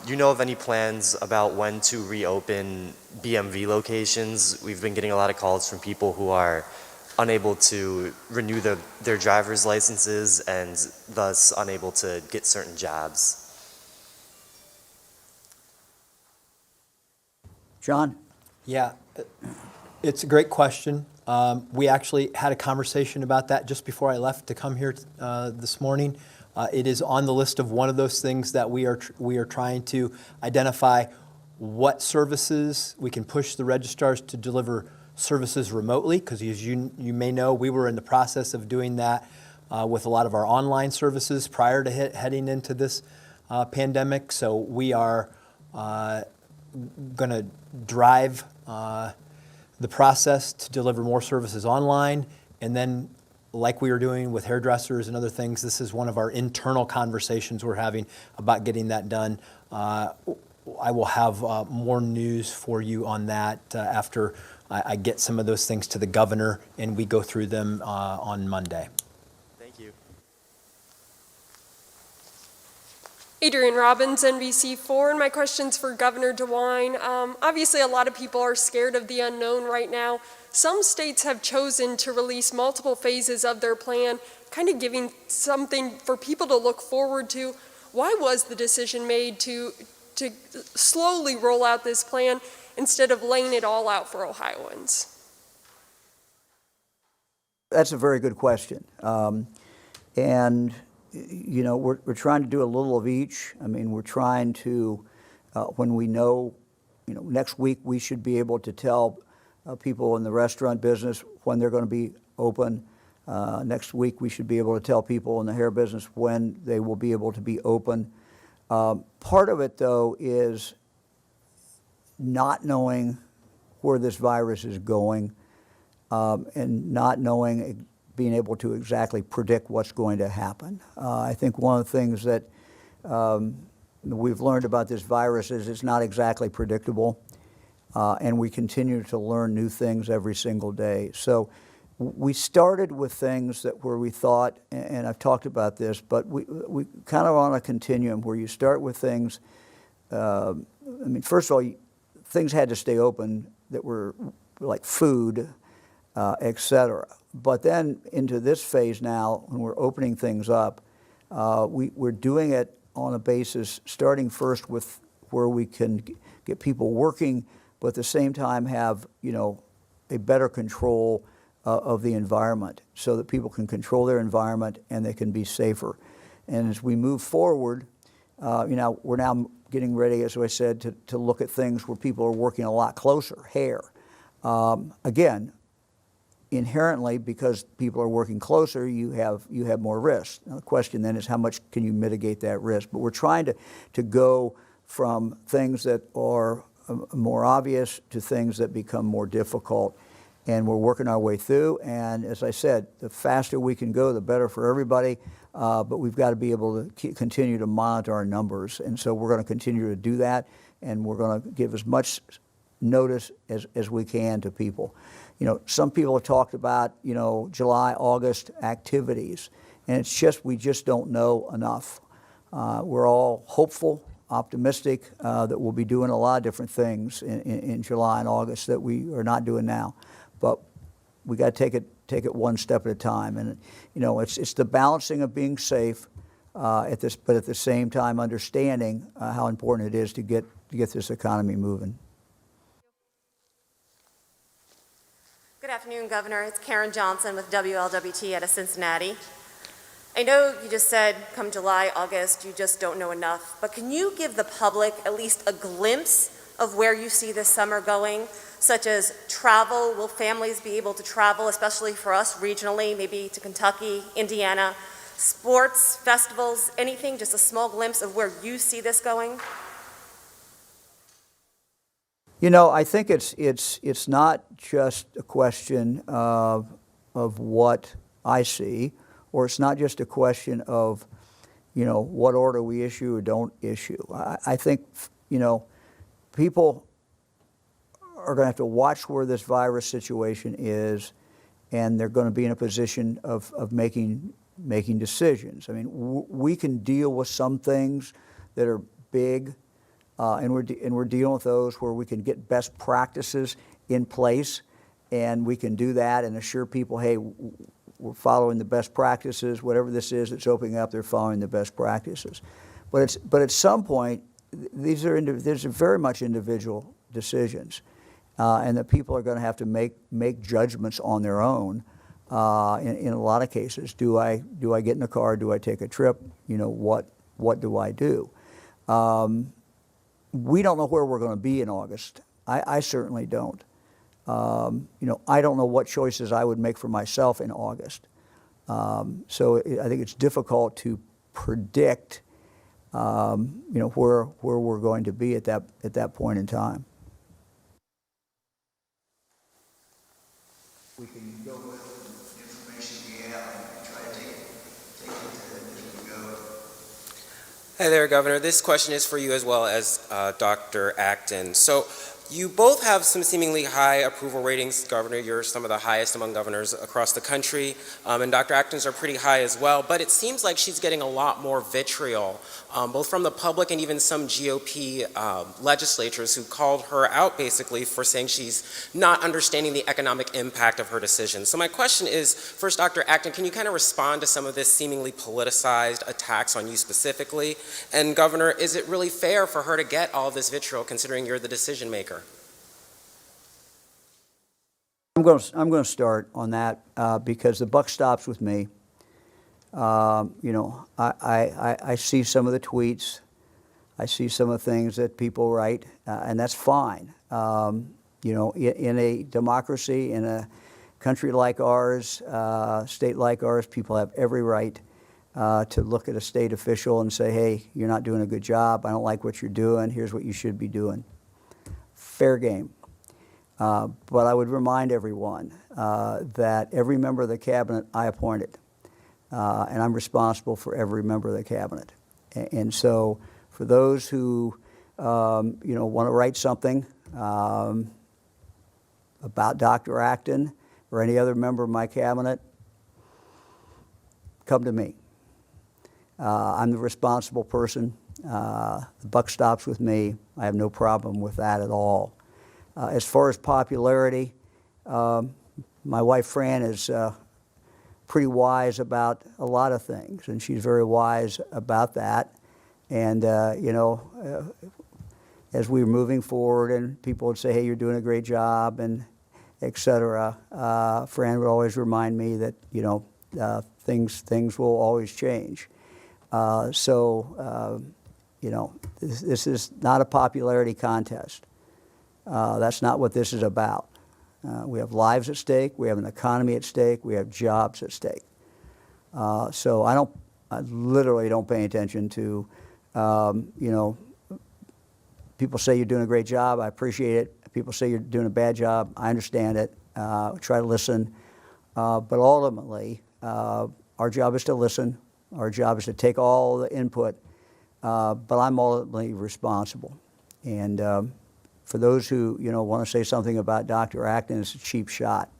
you know of any plans about when to reopen BMV locations. We've been getting a lot of calls from people who are unable to renew their driver's licenses and thus unable to get certain jobs. John? Yeah, it's a great question. We actually had a conversation about that just before I left to come here this morning. It is on the list of one of those things that we are trying to identify what services we can push the registrars to deliver services remotely, because as you may know, we were in the process of doing that with a lot of our online services prior to heading into this pandemic. So we are going to drive the process to deliver more services online. And then, like we were doing with hairdressers and other things, this is one of our internal conversations we're having about getting that done. I will have more news for you on that after I get some of those things to the governor and we go through them on Monday. Thank you. Adrienne Robbins, NBC4, and my question's for Governor DeWine. Obviously, a lot of people are scared of the unknown right now. Some states have chosen to release multiple phases of their plan, kind of giving something for people to look forward to. Why was the decision made to slowly roll out this plan instead of laying it all out for Ohioans? That's a very good question. And you know, we're trying to do a little of each. I mean, we're trying to, when we know, you know, next week we should be able to tell people in the restaurant business when they're going to be open. Next week we should be able to tell people in the hair business when they will be able to be open. Part of it, though, is not knowing where this virus is going and not knowing, being able to exactly predict what's going to happen. I think one of the things that we've learned about this virus is it's not exactly predictable, and we continue to learn new things every single day. So we started with things that where we thought, and I've talked about this, but we kind of on a continuum where you start with things, I mean, first of all, things had to stay open that were like food, et cetera. But then into this phase now, when we're opening things up, we're doing it on a basis, starting first with where we can get people working, but at the same time have, you know, a better control of the environment so that people can control their environment and they can be safer. And as we move forward, you know, we're now getting ready, as I said, to look at things where people are working a lot closer, hair. Again, inherently, because people are working closer, you have more risk. Now, the question then is how much can you mitigate that risk? But we're trying to go from things that are more obvious to things that become more difficult. And we're working our way through. And as I said, the faster we can go, the better for everybody. But we've got to be able to continue to monitor our numbers. And so we're going to continue to do that. And we're going to give as much notice as we can to people. You know, some people have talked about, you know, July, August activities, and it's just, we just don't know enough. We're all hopeful, optimistic that we'll be doing a lot of different things in July and August that we are not doing now. But we got to take it one step at a time. And, you know, it's the balancing of being safe but at the same time understanding how important it is to get this economy moving. Good afternoon, Governor. It's Karen Johnson with WLWT out of Cincinnati. I know you just said come July, August, you just don't know enough, but can you give the public at least a glimpse of where you see this summer going, such as travel? Will families be able to travel, especially for us regionally, maybe to Kentucky, Indiana, sports, festivals, anything, just a small glimpse of where you see this going? You know, I think it's not just a question of what I see, or it's not just a question of, you know, what order we issue or don't issue. I think, you know, people are going to have to watch where this virus situation is, and they're going to be in a position of making decisions. I mean, we can deal with some things that are big. And we're dealing with those where we can get best practices in place, and we can do that and assure people, hey, we're following the best practices. Whatever this is that's opening up, they're following the best practices. But at some point, these are very much individual decisions, and that people are going to have to make judgments on their own. In a lot of cases, do I get in the car? Do I take a trip? You know, what do I do? We don't know where we're going to be in August. I certainly don't. You know, I don't know what choices I would make for myself in August. So I think it's difficult to predict, where we're going to be at that point in time. We can go with the information we have and try to take it as we go. Hi there, Governor. This question is for you as well as Dr. Acton. So you both have some seemingly high approval ratings, Governor. You're some of the highest among governors across the country, and Dr. Acton's are pretty high as well. But it seems like she's getting a lot more vitriol, both from the public and even some GOP legislators who called her out basically for saying she's not understanding the economic impact of her decisions. So my question is, first, Dr. Acton, can you kind of respond to some of this seemingly politicized attacks on you specifically? And Governor, is it really fair for her to get all of this vitriol considering you're the decision maker? I'm going to start on that because the buck stops with me. I see some of the tweets, I see some of the things that people write, and that's fine. In a democracy, in a country like ours, state like ours, people have every right to look at a state official and say, hey, you're not doing a good job, I don't like what you're doing, here's what you should be doing. Fair game. But I would remind everyone that every member of the cabinet I appointed, and I'm responsible for every member of the cabinet. And so for those who want to write something about Dr. Acton or any other member of my cabinet, come to me. I'm the responsible person. The buck stops with me. I have no problem with that at all. As far as popularity, my wife Fran is pretty wise about a lot of things, and she's very wise about that. And as we were moving forward, and people would say, "Hey, you're doing a great job," and et cetera, Fran would always remind me that things will always change. This is not a popularity contest. That's not what this is about. We have lives at stake. We have an economy at stake. We have jobs at stake. So I literally don't pay attention to, people say you're doing a great job. I appreciate it. People say you're doing a bad job. I understand it. Try to listen. But ultimately, our job is to listen. Our job is to take all the input. But I'm ultimately responsible. And for those who want to say something about Dr. Acton, it's a cheap shot.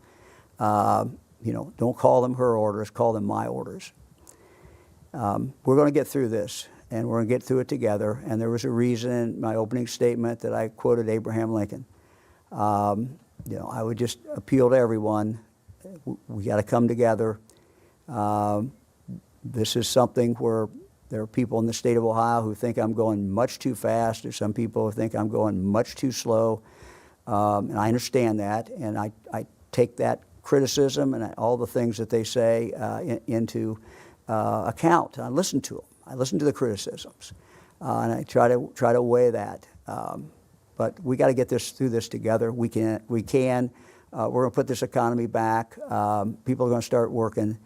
Don't call them her orders, call them my orders. We're going to get through this, and we're going to get through it together. And there was a reason in my opening statement that I quoted Abraham Lincoln. I would just appeal to everyone. We got to come together. This is something where there are people in the state of Ohio who think I'm going much too fast. There's some people who think I'm going much too slow. And I understand that, and I take that criticism and all the things that they say into account. I listen to them. I listen to the criticisms, and I try to weigh that. But we got to get through this together. We can. We're going to put this economy back. People are going to start working.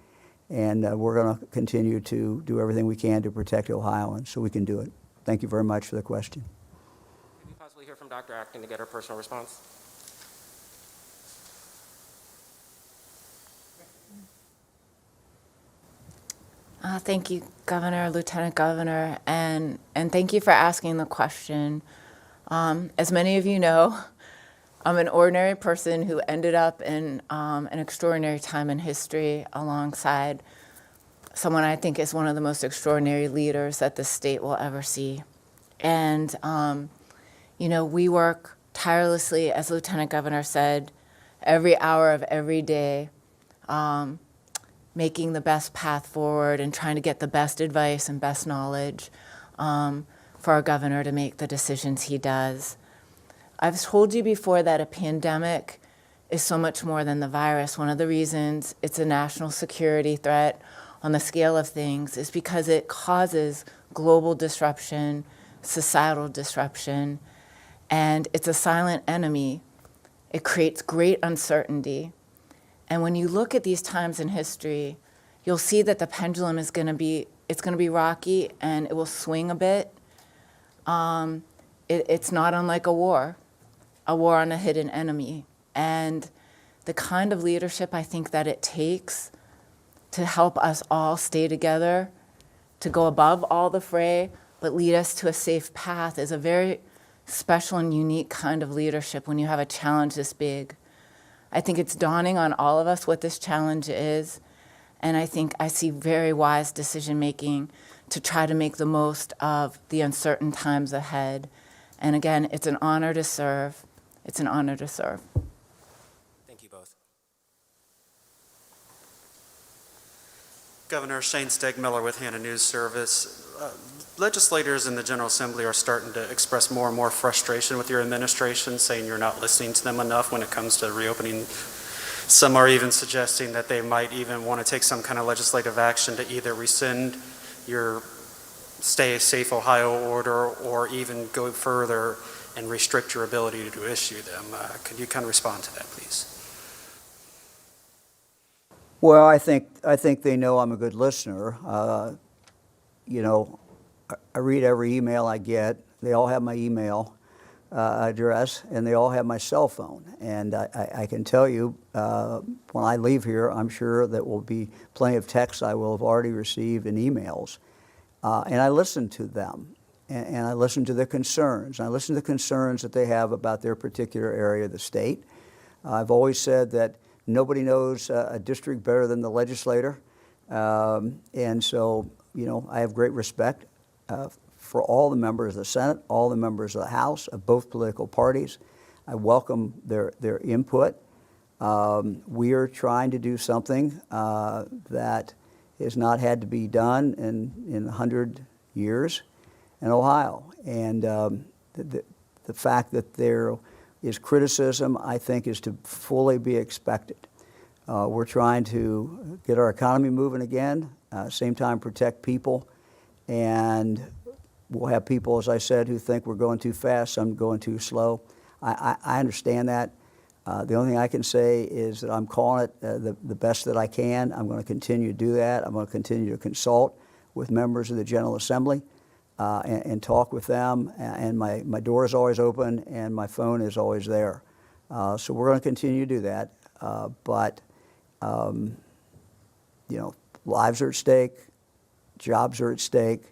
And we're going to continue to do everything we can to protect Ohioans so we can do it. Thank you very much for the question. Can we possibly hear from Dr. Acton to get her personal response? Thank you, Governor, Lieutenant Governor, and thank you for asking the question. As many of you know, I'm an ordinary person who ended up in an extraordinary time in history alongside someone I think is one of the most extraordinary leaders that the state will ever see. And, we work tirelessly, as Lieutenant Governor said, every hour of every day, making the best path forward and trying to get the best advice and best knowledge for our governor to make the decisions he does. I've told you before that a pandemic is so much more than the virus. One of the reasons it's a national security threat on the scale of things is because it causes global disruption, societal disruption, and it's a silent enemy. It creates great uncertainty. And when you look at these times in history, you'll see that the pendulum is going to be rocky and it will swing a bit. It's not unlike a war on a hidden enemy. And the kind of leadership I think that it takes to help us all stay together, to go above all the fray, but lead us to a safe path is a very special and unique kind of leadership when you have a challenge this big. I think it's dawning on all of us what this challenge is, and I think I see very wise decision-making to try to make the most of the uncertain times ahead. And again, it's an honor to serve. It's an honor to serve. Thank you both. Governor Shane Stegmiller with Hannah News Service. Legislators in the General Assembly are starting to express more and more frustration with your administration, saying you're not listening to them enough when it comes to reopening. Some are even suggesting that they might even want to take some kind of legislative action to either rescind your Stay Safe Ohio order or even go further and restrict your ability to issue them. Could you kind of respond to that, please? Well, I think they know I'm a good listener. You know, I read every email I get. They all have my email address, and they all have my cell phone. And I can tell you, when I leave here, I'm sure that will be plenty of texts I will have already received and emails. And I listen to them, and I listen to their concerns. I listen to the concerns that they have about their particular area of the state. I've always said that nobody knows a district better than the legislator. And so, you know, I have great respect for all the members of the Senate, all the members of the House of both political parties. I welcome their input. We are trying to do something that has not had to be done in 100 years in Ohio. And the fact that there is criticism, I think, is to fully be expected. We're trying to get our economy moving again, same time protect people, and we'll have people, as I said, who think we're going too fast, some going too slow. I understand that. The only thing I can say is that I'm calling it the best that I can. I'm going to continue to do that. I'm going to continue to consult with members of the General Assembly and talk with them. And my door is always open and my phone is always there. So we're going to continue to do that. But you know, lives are at stake, jobs are at stake,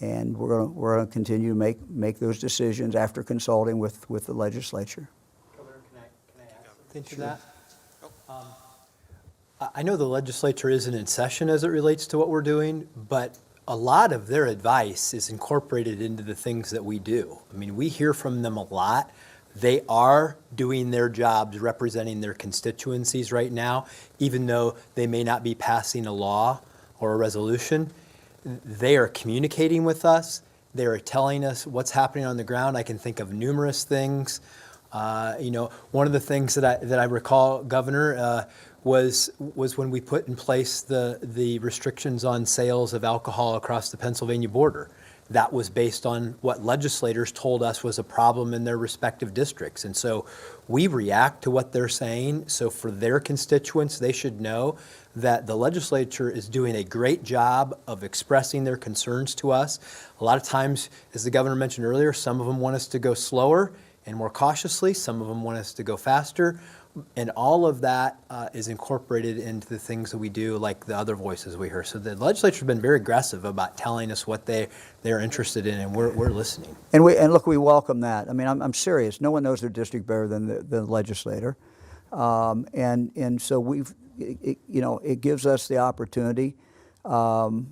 and we're going to continue to make those decisions after consulting with the legislature. Governor, can I add something to that? I know the legislature isn't in session as it relates to what we're doing, but a lot of their advice is incorporated into the things that we do. I mean, we hear from them a lot. They are doing their jobs representing their constituencies right now, even though they may not be passing a law or a resolution. They are communicating with us. They are telling us what's happening on the ground. I can think of numerous things. You know, one of the things that I recall, Governor, was when we put in place the restrictions on sales of alcohol across the Pennsylvania border. That was based on what legislators told us was a problem in their respective districts. And so we react to what they're saying. So for their constituents, they should know that the legislature is doing a great job of expressing their concerns to us. A lot of times, as the governor mentioned earlier, some of them want us to go slower and more cautiously. Some of them want us to go faster. And all of that is incorporated into the things that we do, like the other voices we hear. So the legislature has been very aggressive about telling us what they're interested in, and we're listening. And look, we welcome that. I mean, I'm serious. No one knows their district better than the legislator, and so it gives us the opportunity to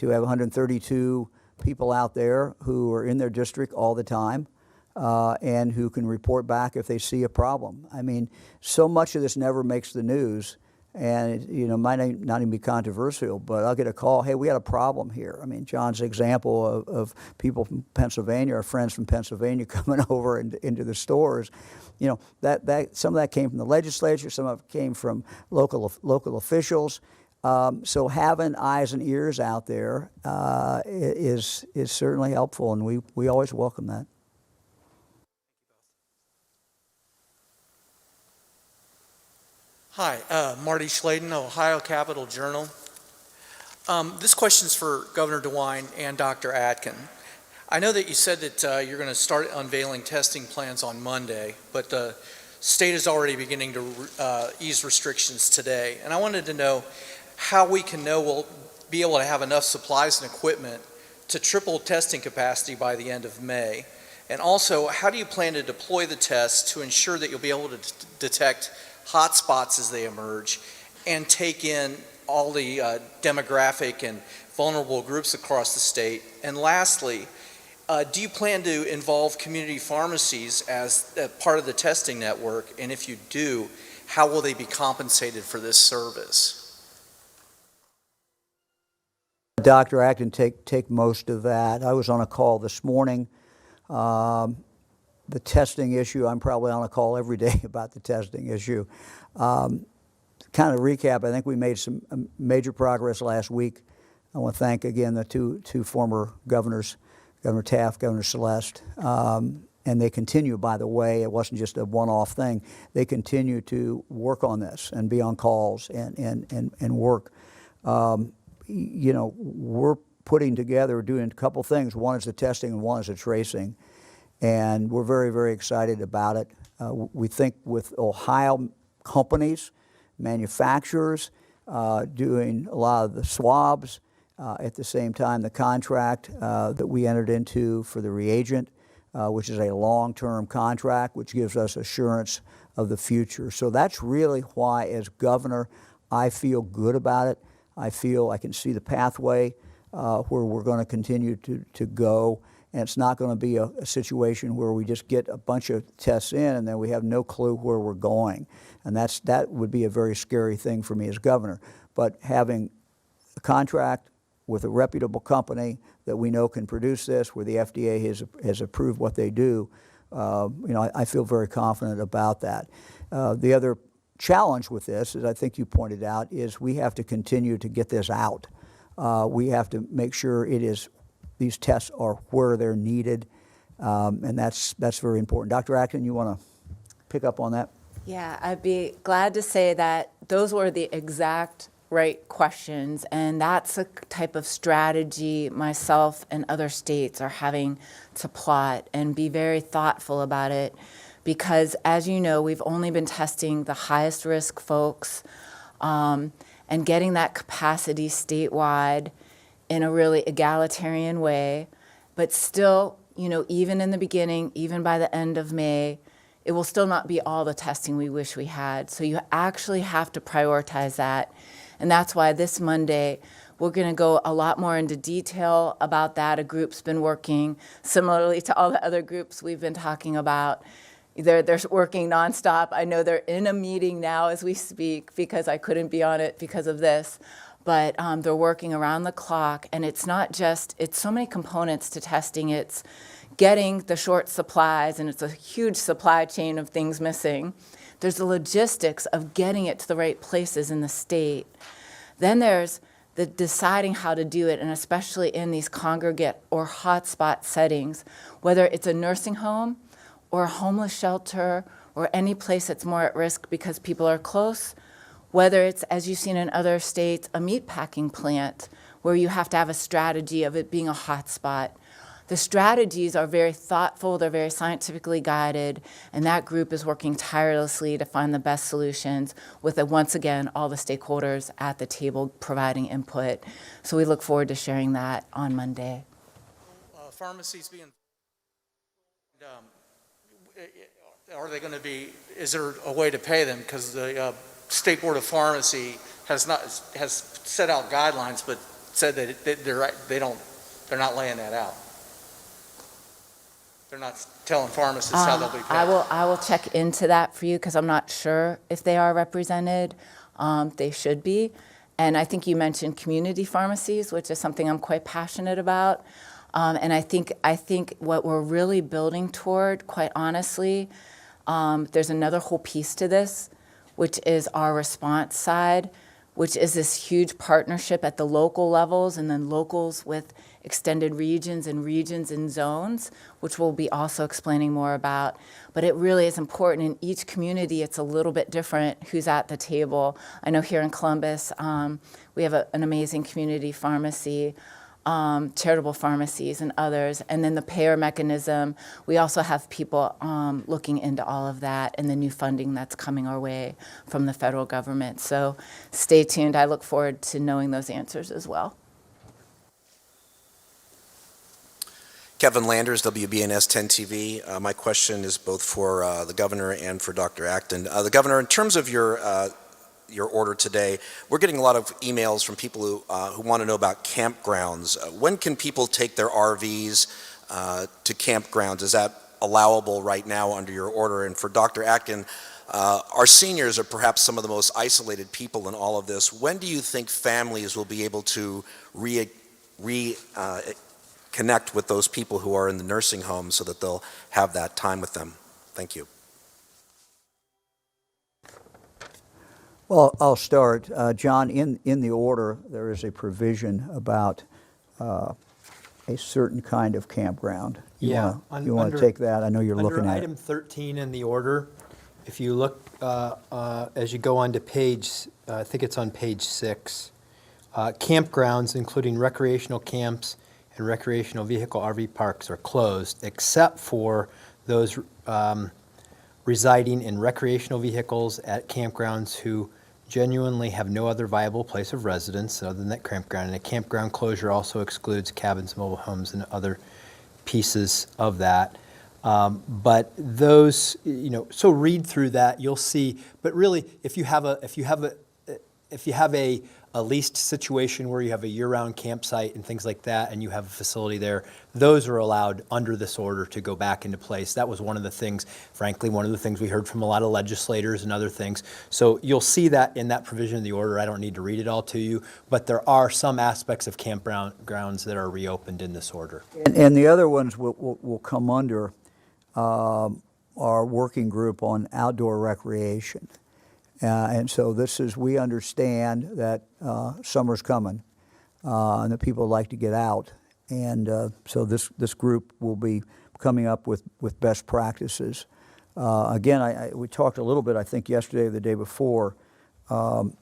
have 132 people out there who are in their district all the time. And who can report back if they see a problem. I mean, so much of this never makes the news, and it might not even be controversial, but I'll get a call, hey, we had a problem here. I mean, John's example of people from Pennsylvania, our friends from Pennsylvania coming over into the stores, that some of that came from the legislature, some of it came from local officials. So having eyes and ears out there is certainly helpful, and we always welcome that. Hi, Marty Schladen, Ohio Capital Journal. This question's for Governor DeWine and Dr. Acton. I know that you said that you're going to start unveiling testing plans on Monday, but the state is already beginning to ease restrictions today. And I wanted to know how we can know we'll be able to have enough supplies and equipment to triple testing capacity by the end of May. And also, how do you plan to deploy the tests to ensure that you'll be able to detect hot spots as they emerge and take in all the demographic and vulnerable groups across the state? And lastly, do you plan to involve community pharmacies as part of the testing network? And if you do, how will they be compensated for this service? Dr. Acton take most of that. I was on a call this morning. The testing issue, I'm probably on a call every day about the testing issue. Kind of recap, I think we made some major progress last week. I want to thank again the two former governors, Governor Taft, Governor Celeste, and they continue, by the way. It wasn't just a one-off thing. They continue to work on this and be on calls and work. You know, we're putting together, doing a couple things. One is the testing and one is the tracing. And we're very, very excited about it. We think with Ohio companies, manufacturers, doing a lot of the swabs, at the same time the contract that we entered into for the reagent, which is a long-term contract, which gives us assurance of the future. So that's really why, as governor, I feel good about it. I feel I can see the pathway where we're going to continue to go. And it's not going to be a situation where we just get a bunch of tests in and then we have no clue where we're going. And that would be a very scary thing for me as governor. But having a contract with a reputable company that we know can produce this, where the FDA has approved what they do, you know, I feel very confident about that. The other challenge with this, as I think you pointed out, is we have to continue to get this out. We have to make sure these tests are where they're needed, and that's very important. Dr. Acton, you want to pick up on that? Yeah, I'd be glad to say that those were the exact right questions, and that's a type of strategy myself and other states are having to plot and be very thoughtful about it, because as you know, we've only been testing the highest risk folks, and getting that capacity statewide in a really egalitarian way. But still, you know, even in the beginning, even by the end of May, it will still not be all the testing we wish we had. So you actually have to prioritize that. And that's why this Monday, we're going to go a lot more into detail about that. A group's been working similarly to all the other groups we've been talking about. They're working nonstop. I know they're in a meeting now as we speak because I couldn't be on it because of this. But they're working around the clock, and it's not just, it's so many components to testing. It's getting the short supplies, and it's a huge supply chain of things missing. There's the logistics of getting it to the right places in the state. Then there's the deciding how to do it, and especially in these congregate or hotspot settings, whether it's a nursing home or a homeless shelter or any place that's more at risk because people are close, whether it's, as you've seen in other states, a meat packing plant where you have to have a strategy of it being a hotspot. The strategies are very thoughtful, they're very scientifically guided, and that group is working tirelessly to find the best solutions with, once again, all the stakeholders at the table providing input. So we look forward to sharing that on Monday. Pharmacies being, are they going to be, is there a way to pay them? Because the State Board of Pharmacy has set out guidelines, but said that they're not laying that out. They're not telling pharmacists how they'll be paid. I will check into that for you because I'm not sure if they are represented. They should be. And I think you mentioned community pharmacies, which is something I'm quite passionate about. And I think what we're really building toward, quite honestly, there's another whole piece to this, which is our response side, which is this huge partnership at the local levels and then locals with extended regions and zones, which we'll be also explaining more about. But it really is important. In each community, it's a little bit different who's at the table. I know here in Columbus, we have an amazing community pharmacy, charitable pharmacies and others, and then the payer mechanism. We also have people looking into all of that and the new funding that's coming our way from the federal government. So stay tuned. I look forward to knowing those answers as well. Kevin Landers, WBNS 10 TV. My question is both for the governor and for Dr. Acton. The governor, in terms of your order today, we're getting a lot of emails from people who want to know about campgrounds. When can people take their RVs to campgrounds? Is that allowable right now under your order? And for Dr. Acton, our seniors are perhaps some of the most isolated people in all of this. When do you think families will be able to connect with those people who are in the nursing homes so that they'll have that time with them? Thank you. Well, I'll start. John, in the order, there is a provision about a certain kind of campground. You want to take that? I know you're looking at it. Under item 13 in the order, if you look, as you go on to page, I think it's on page 6, campgrounds, including recreational camps and recreational vehicle RV parks, are closed except for those residing in recreational vehicles at campgrounds who genuinely have no other viable place of residence other than that campground. And a campground closure also excludes cabins, mobile homes, and other pieces of that. But those, so read through that, you'll see. But really, if you have a leased situation where you have a year-round campsite and things like that, and you have a facility there, those are allowed under this order to go back into place. That was one of the things, frankly, we heard from a lot of legislators and other things. So you'll see that in that provision of the order. I don't need to read it all to you, but there are some aspects of campgrounds that are reopened in this order. And the other ones will come under our working group on outdoor recreation. And so we understand that summer's coming and that people like to get out. And so this group will be coming up with best practices. Again, we talked a little bit, I think, yesterday or the day before. People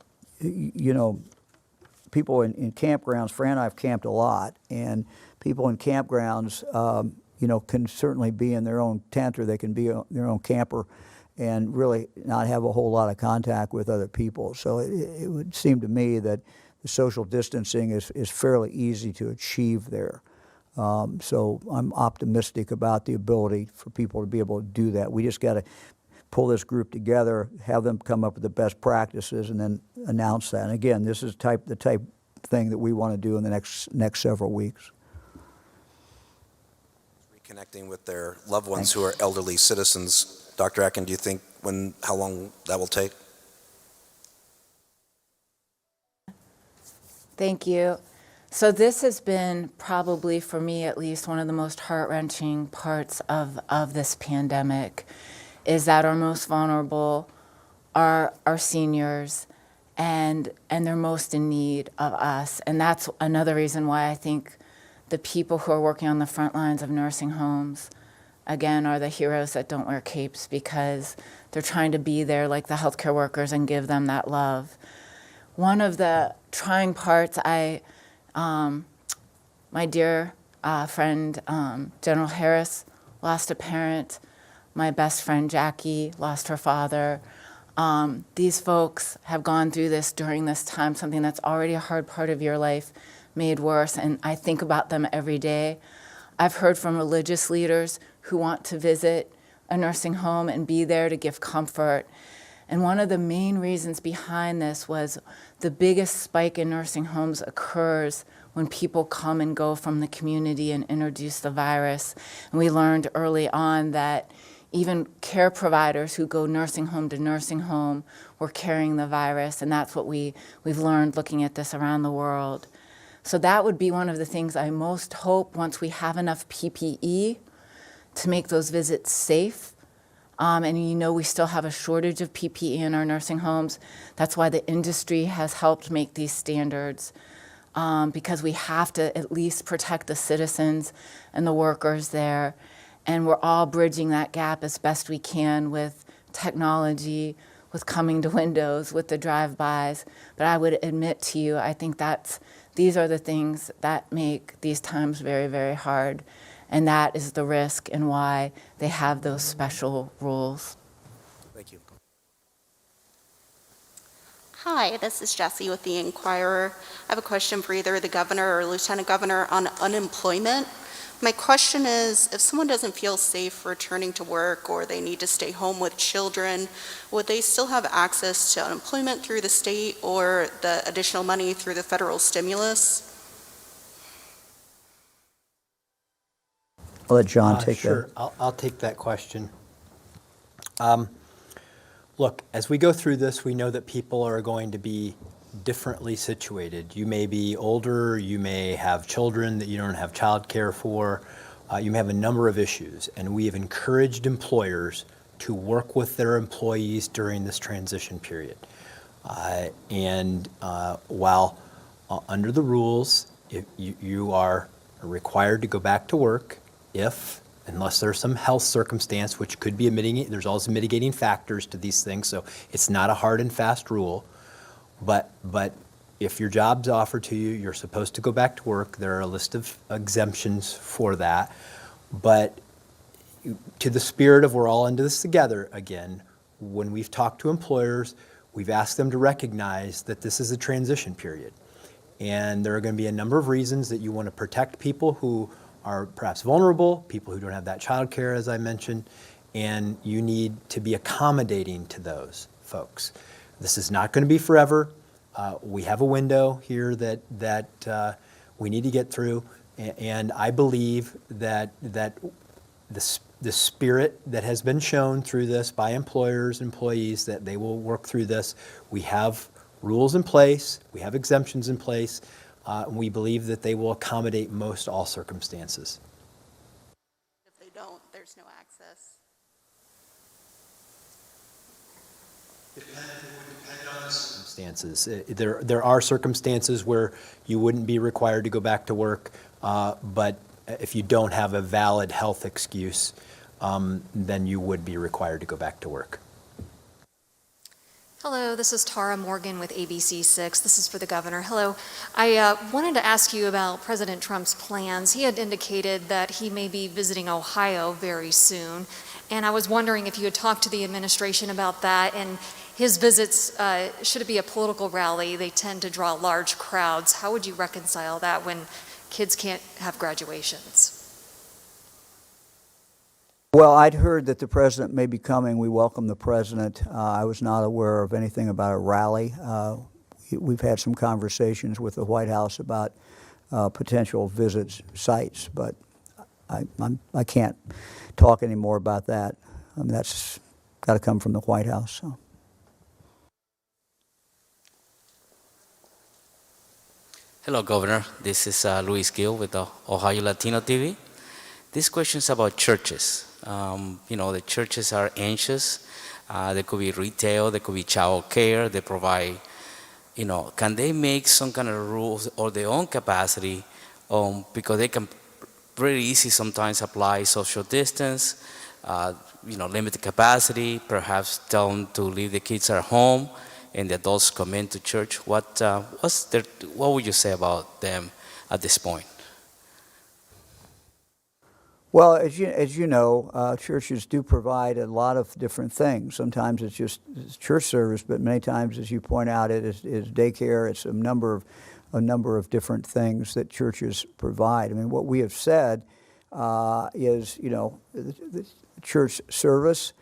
in campgrounds, Fran and I have camped a lot, and people in campgrounds, can certainly be in their own tent, or they can be their own camper and really not have a whole lot of contact with other people. So it would seem to me that the social distancing is fairly easy to achieve there. So I'm optimistic about the ability for people to be able to do that. We just got to pull this group together, have them come up with the best practices, and then announce that. And again, this is the type thing that we want to do in the next several weeks. Reconnecting with their loved ones who are elderly citizens. Dr. Acton, do you think how long that will take? Thank you. So this has been probably, for me at least, one of the most heart-wrenching parts of this pandemic, is that our most vulnerable are our seniors, and they're most in need of us. And that's another reason why I think the people who are working on the front lines of nursing homes, again, are the heroes that don't wear capes, because they're trying to be there like the healthcare workers and give them that love. One of the trying parts, my dear friend, General Harris, lost a parent. My best friend, Jackie, lost her father. These folks have gone through this during this time, something that's already a hard part of your life made worse, and I think about them every day. I've heard from religious leaders who want to visit a nursing home and be there to give comfort. And one of the main reasons behind this was the biggest spike in nursing homes occurs when people come and go from the community and introduce the virus. And we learned early on that even care providers who go nursing home to nursing home were carrying the virus, and that's what we've learned looking at this around the world. So that would be one of the things I most hope, once we have enough PPE to make those visits safe. And we still have a shortage of PPE in our nursing homes. That's why the industry has helped make these standards. because we have to at least protect the citizens and the workers there. And we're all bridging that gap as best we can with technology, with coming to windows, with the drive-bys. But I would admit to you, I think these are the things that make these times very, very hard. And that is the risk and why they have those special rules. Thank you. Hi, this is Jessie with the Inquirer. I have a question for either the governor or lieutenant governor on unemployment. My question is, if someone doesn't feel safe returning to work or they need to stay home with children, would they still have access to unemployment through the state or the additional money through the federal stimulus? I'll let John take Sure, that. I'll take that question. Look, as we go through this, we know that people are going to be differently situated. You may be older, you may have children that you don't have childcare for, you may have a number of issues, and we have encouraged employers to work with their employees during this transition period. While under the rules, if you are required to go back to work unless there's some health circumstance, which could be there's also mitigating factors to these things, so it's not a hard and fast rule. But if your job's offered to you, you're supposed to go back to work. There are a list of exemptions for that. But to the spirit of we're all into this together again, when we've talked to employers, we've asked them to recognize that this is a transition period. And there are going to be a number of reasons that you want to protect people who are perhaps vulnerable, people who don't have that child care, as I mentioned, and you need to be accommodating to those folks. This is not going to be forever. We have a window here that we need to get through, and I believe that the spirit that has been shown through this by employers, employees, that they will work through this. We have rules in place, we have exemptions in place, and we believe that they will accommodate most all circumstances. If they don't, there's no access. Circumstances. There are circumstances where you wouldn't be required to go back to work, but if you don't have a valid health excuse, then you would be required to go back to work. Hello, this is Tara Morgan with ABC6. This is for the governor. Hello. I wanted to ask you about President Trump's plans. He had indicated that he may be visiting Ohio very soon, and I was wondering if you had talked to the administration about that. And his visits, should it be a political rally, they tend to draw large crowds. How would you reconcile that when kids can't have graduations? Well, I'd heard that the president may be coming. We welcome the president. I was not aware of anything about a rally. We've had some conversations with the White House about potential visit sites, but I can't talk any more about that. I mean, that's got to come from the White House. So. Hello, Governor. This is Luis Gil with the Ohio Latino TV. This question is about churches. The churches are anxious. There could be retail, there could be child care. They provide, can they make some kind of rules or their own capacity because they can pretty easy sometimes apply social distance, limited capacity, perhaps tell them to leave the kids at home and the adults come into church. What would you say about them at this point? Well, as you know, churches do provide a lot of different things. Sometimes it's just church service, but many times, as you point out, it is daycare. It's a number of different things that churches provide. I mean, what we have said is, the church service.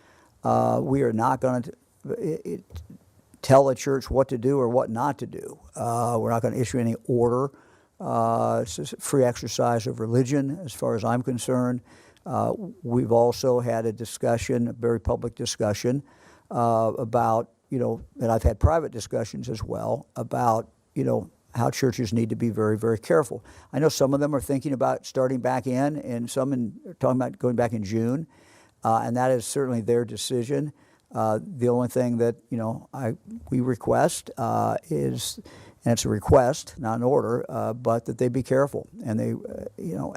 We are not going to tell a church what to do or what not to do. We're not going to issue any order. It's a free exercise of religion, as far as I'm concerned. We've also had a discussion, a very public discussion, about, and I've had private discussions as well, about, how churches need to be very, very careful. I know some of them are thinking about starting back in, and some are talking about going back in June, and that is certainly their decision. The only thing that, we request is, and it's a request, not an order, but that they be careful and they,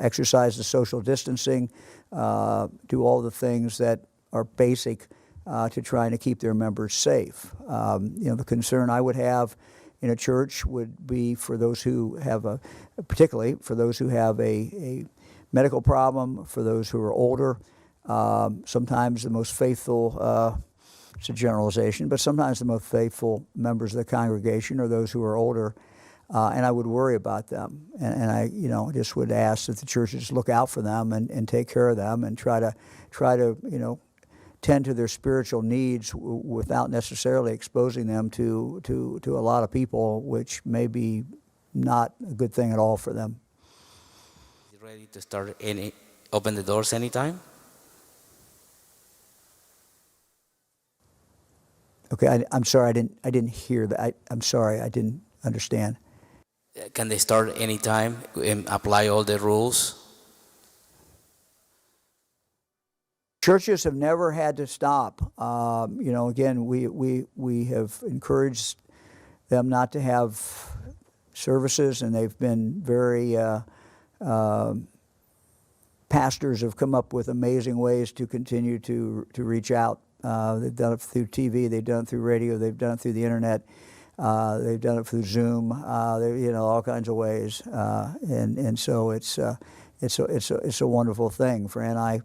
exercise the social distancing, do all the things that are basic to trying to keep their members safe. The concern I would have in a church would be for those who have particularly for those who have a medical problem, for those who are older. Sometimes the most faithful, it's a generalization, but sometimes the most faithful members of the congregation are those who are older, and I would worry about them. And I, just would ask that the churches look out for them and take care of them and try to, tend to their spiritual needs without necessarily exposing them to a lot of people, which may be not a good thing at all for them. Ready to start open the doors anytime? Okay, I'm sorry, I didn't hear that. I'm sorry, I didn't understand. Can they start anytime and apply all the rules? Churches have never had to stop. Again, we have encouraged them not to have services, and they've been very, pastors have come up with amazing ways to continue to reach out. They've done it through TV, they've done it through radio, they've done it through the internet, they've done it through Zoom, all kinds of ways. And so it's a wonderful thing. Fran and I,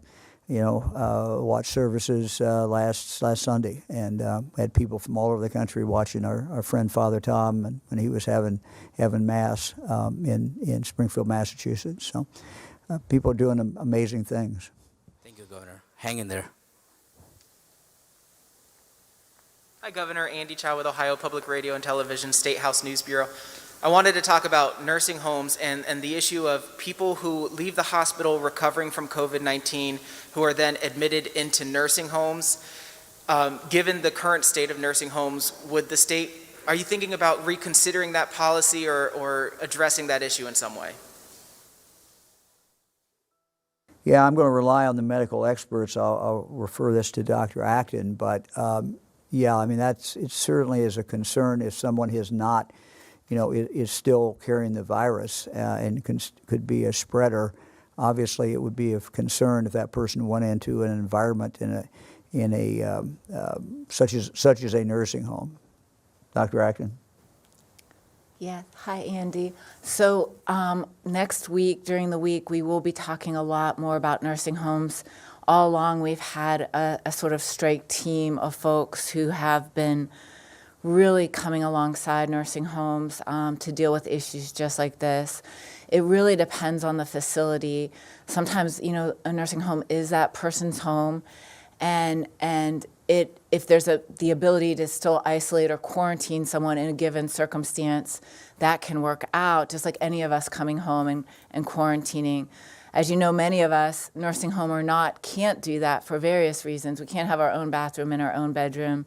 watched services last Sunday, and had people from all over the country watching our friend Father Tom and when he was having Mass in Springfield, Massachusetts. So people are doing amazing things. Thank you, Governor. Hang in there. Hi, Governor. Andy Chow with Ohio Public Radio and Television State House News Bureau. I wanted to talk about nursing homes and the issue of people who leave the hospital recovering from COVID-19 who are then admitted into nursing homes. Given the current state of nursing homes, are you thinking about reconsidering that policy or addressing that issue in some way? Yeah, I'm going to rely on the medical experts. I'll refer this to Dr. Acton, but it certainly is a concern if someone has not, is still carrying the virus and could be a spreader. Obviously, it would be of concern if that person went into an environment such as a nursing home. Dr. Acton. Yeah. Hi, Andy. So next week, during the week, we will be talking a lot more about nursing homes. All along, we've had a sort of strike team of folks who have been really coming alongside nursing homes to deal with issues just like this. It really depends on the facility. Sometimes, a nursing home is that person's home, and if there's the ability to still isolate or quarantine someone in a given circumstance, that can work out, just like any of us coming home and quarantining. As you know, many of us, nursing home or not, can't do that for various reasons. We can't have our own bathroom in our own bedroom.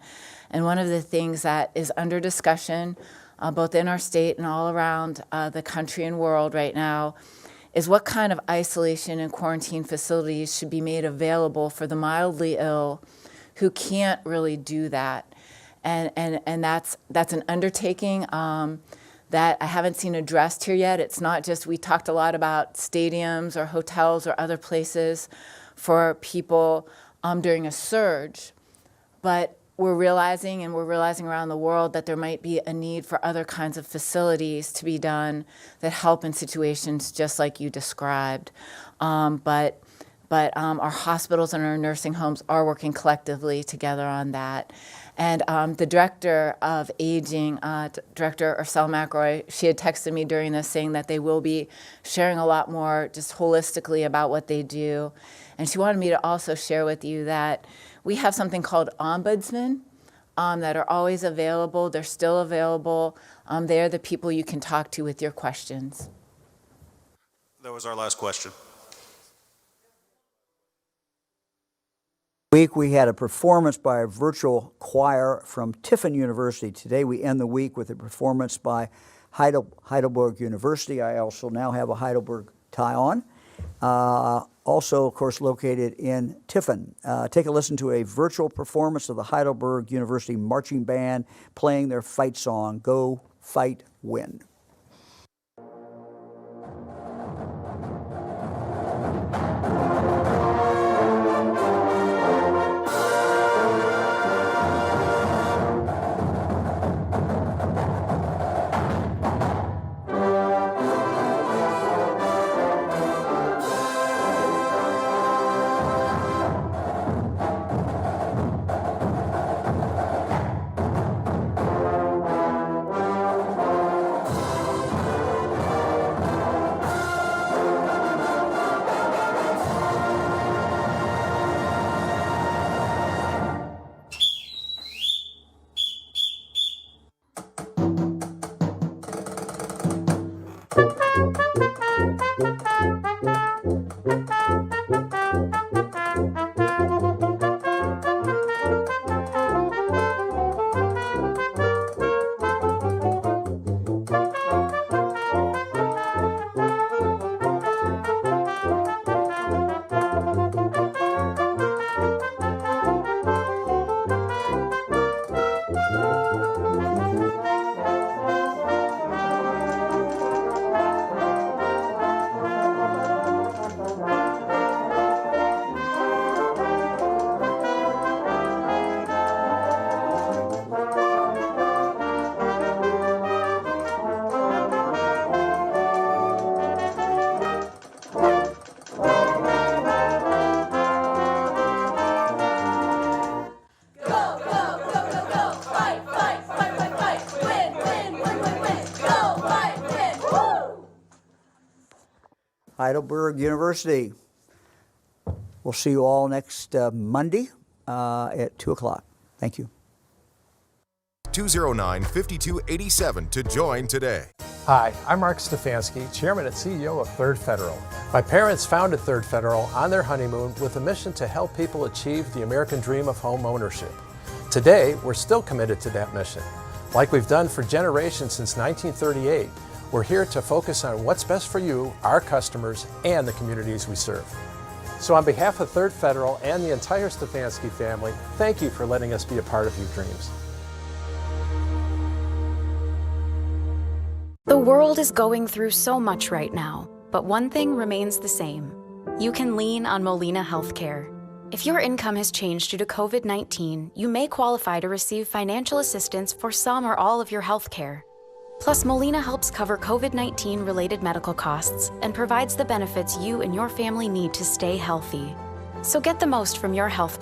And one of the things that is under discussion, both in our state and all around the country and world right now, is what kind of isolation and quarantine facilities should be made available for the mildly ill who can't really do that. And that's an undertaking that I haven't seen addressed here yet. It's not just, we talked a lot about stadiums or hotels or other places for people during a surge, but we're realizing around the world that there might be a need for other kinds of facilities to be done that help in situations just like you described. But our hospitals and our nursing homes are working collectively together on that. And the director of aging, Director Ursula McRoy, she had texted me during this saying that they will be sharing a lot more just holistically about what they do. And she wanted me to also share with you that we have something called ombudsmen that are always available. They're still available. They're the people you can talk to with your questions. That was our last question. Week we had a performance by a virtual choir from Tiffin University. Today we end the week with a performance by Heidelberg University. I also now have a Heidelberg tie on. Also, of course, located in Tiffin. Take a listen to a virtual performance of the Heidelberg University Marching Band playing their fight song, Go fight wind. Heidelberg University. We'll see you all next Monday at 2 o'clock. Thank you. 209-5287 to join today. Hi, I'm Mark Stefanski, Chairman and CEO of Third Federal. My parents founded Third Federal on their honeymoon with a mission to help people achieve the American dream of home ownership. Today, we're still committed to that mission. Like we've done for generations since 1938, we're here to focus on what's best for you, our customers, and the communities we serve. So on behalf of Third Federal and the entire Stefanski family, thank you for letting us be a part of your dreams. The world is going through so much right now, but one thing remains the same. You can lean on Molina Healthcare. If your income has changed due to COVID-19, you may qualify to receive financial assistance for some or all of your health care. Plus, Molina helps cover COVID-19 related medical costs and provides the benefits you and your family need to stay healthy. So get the most from your health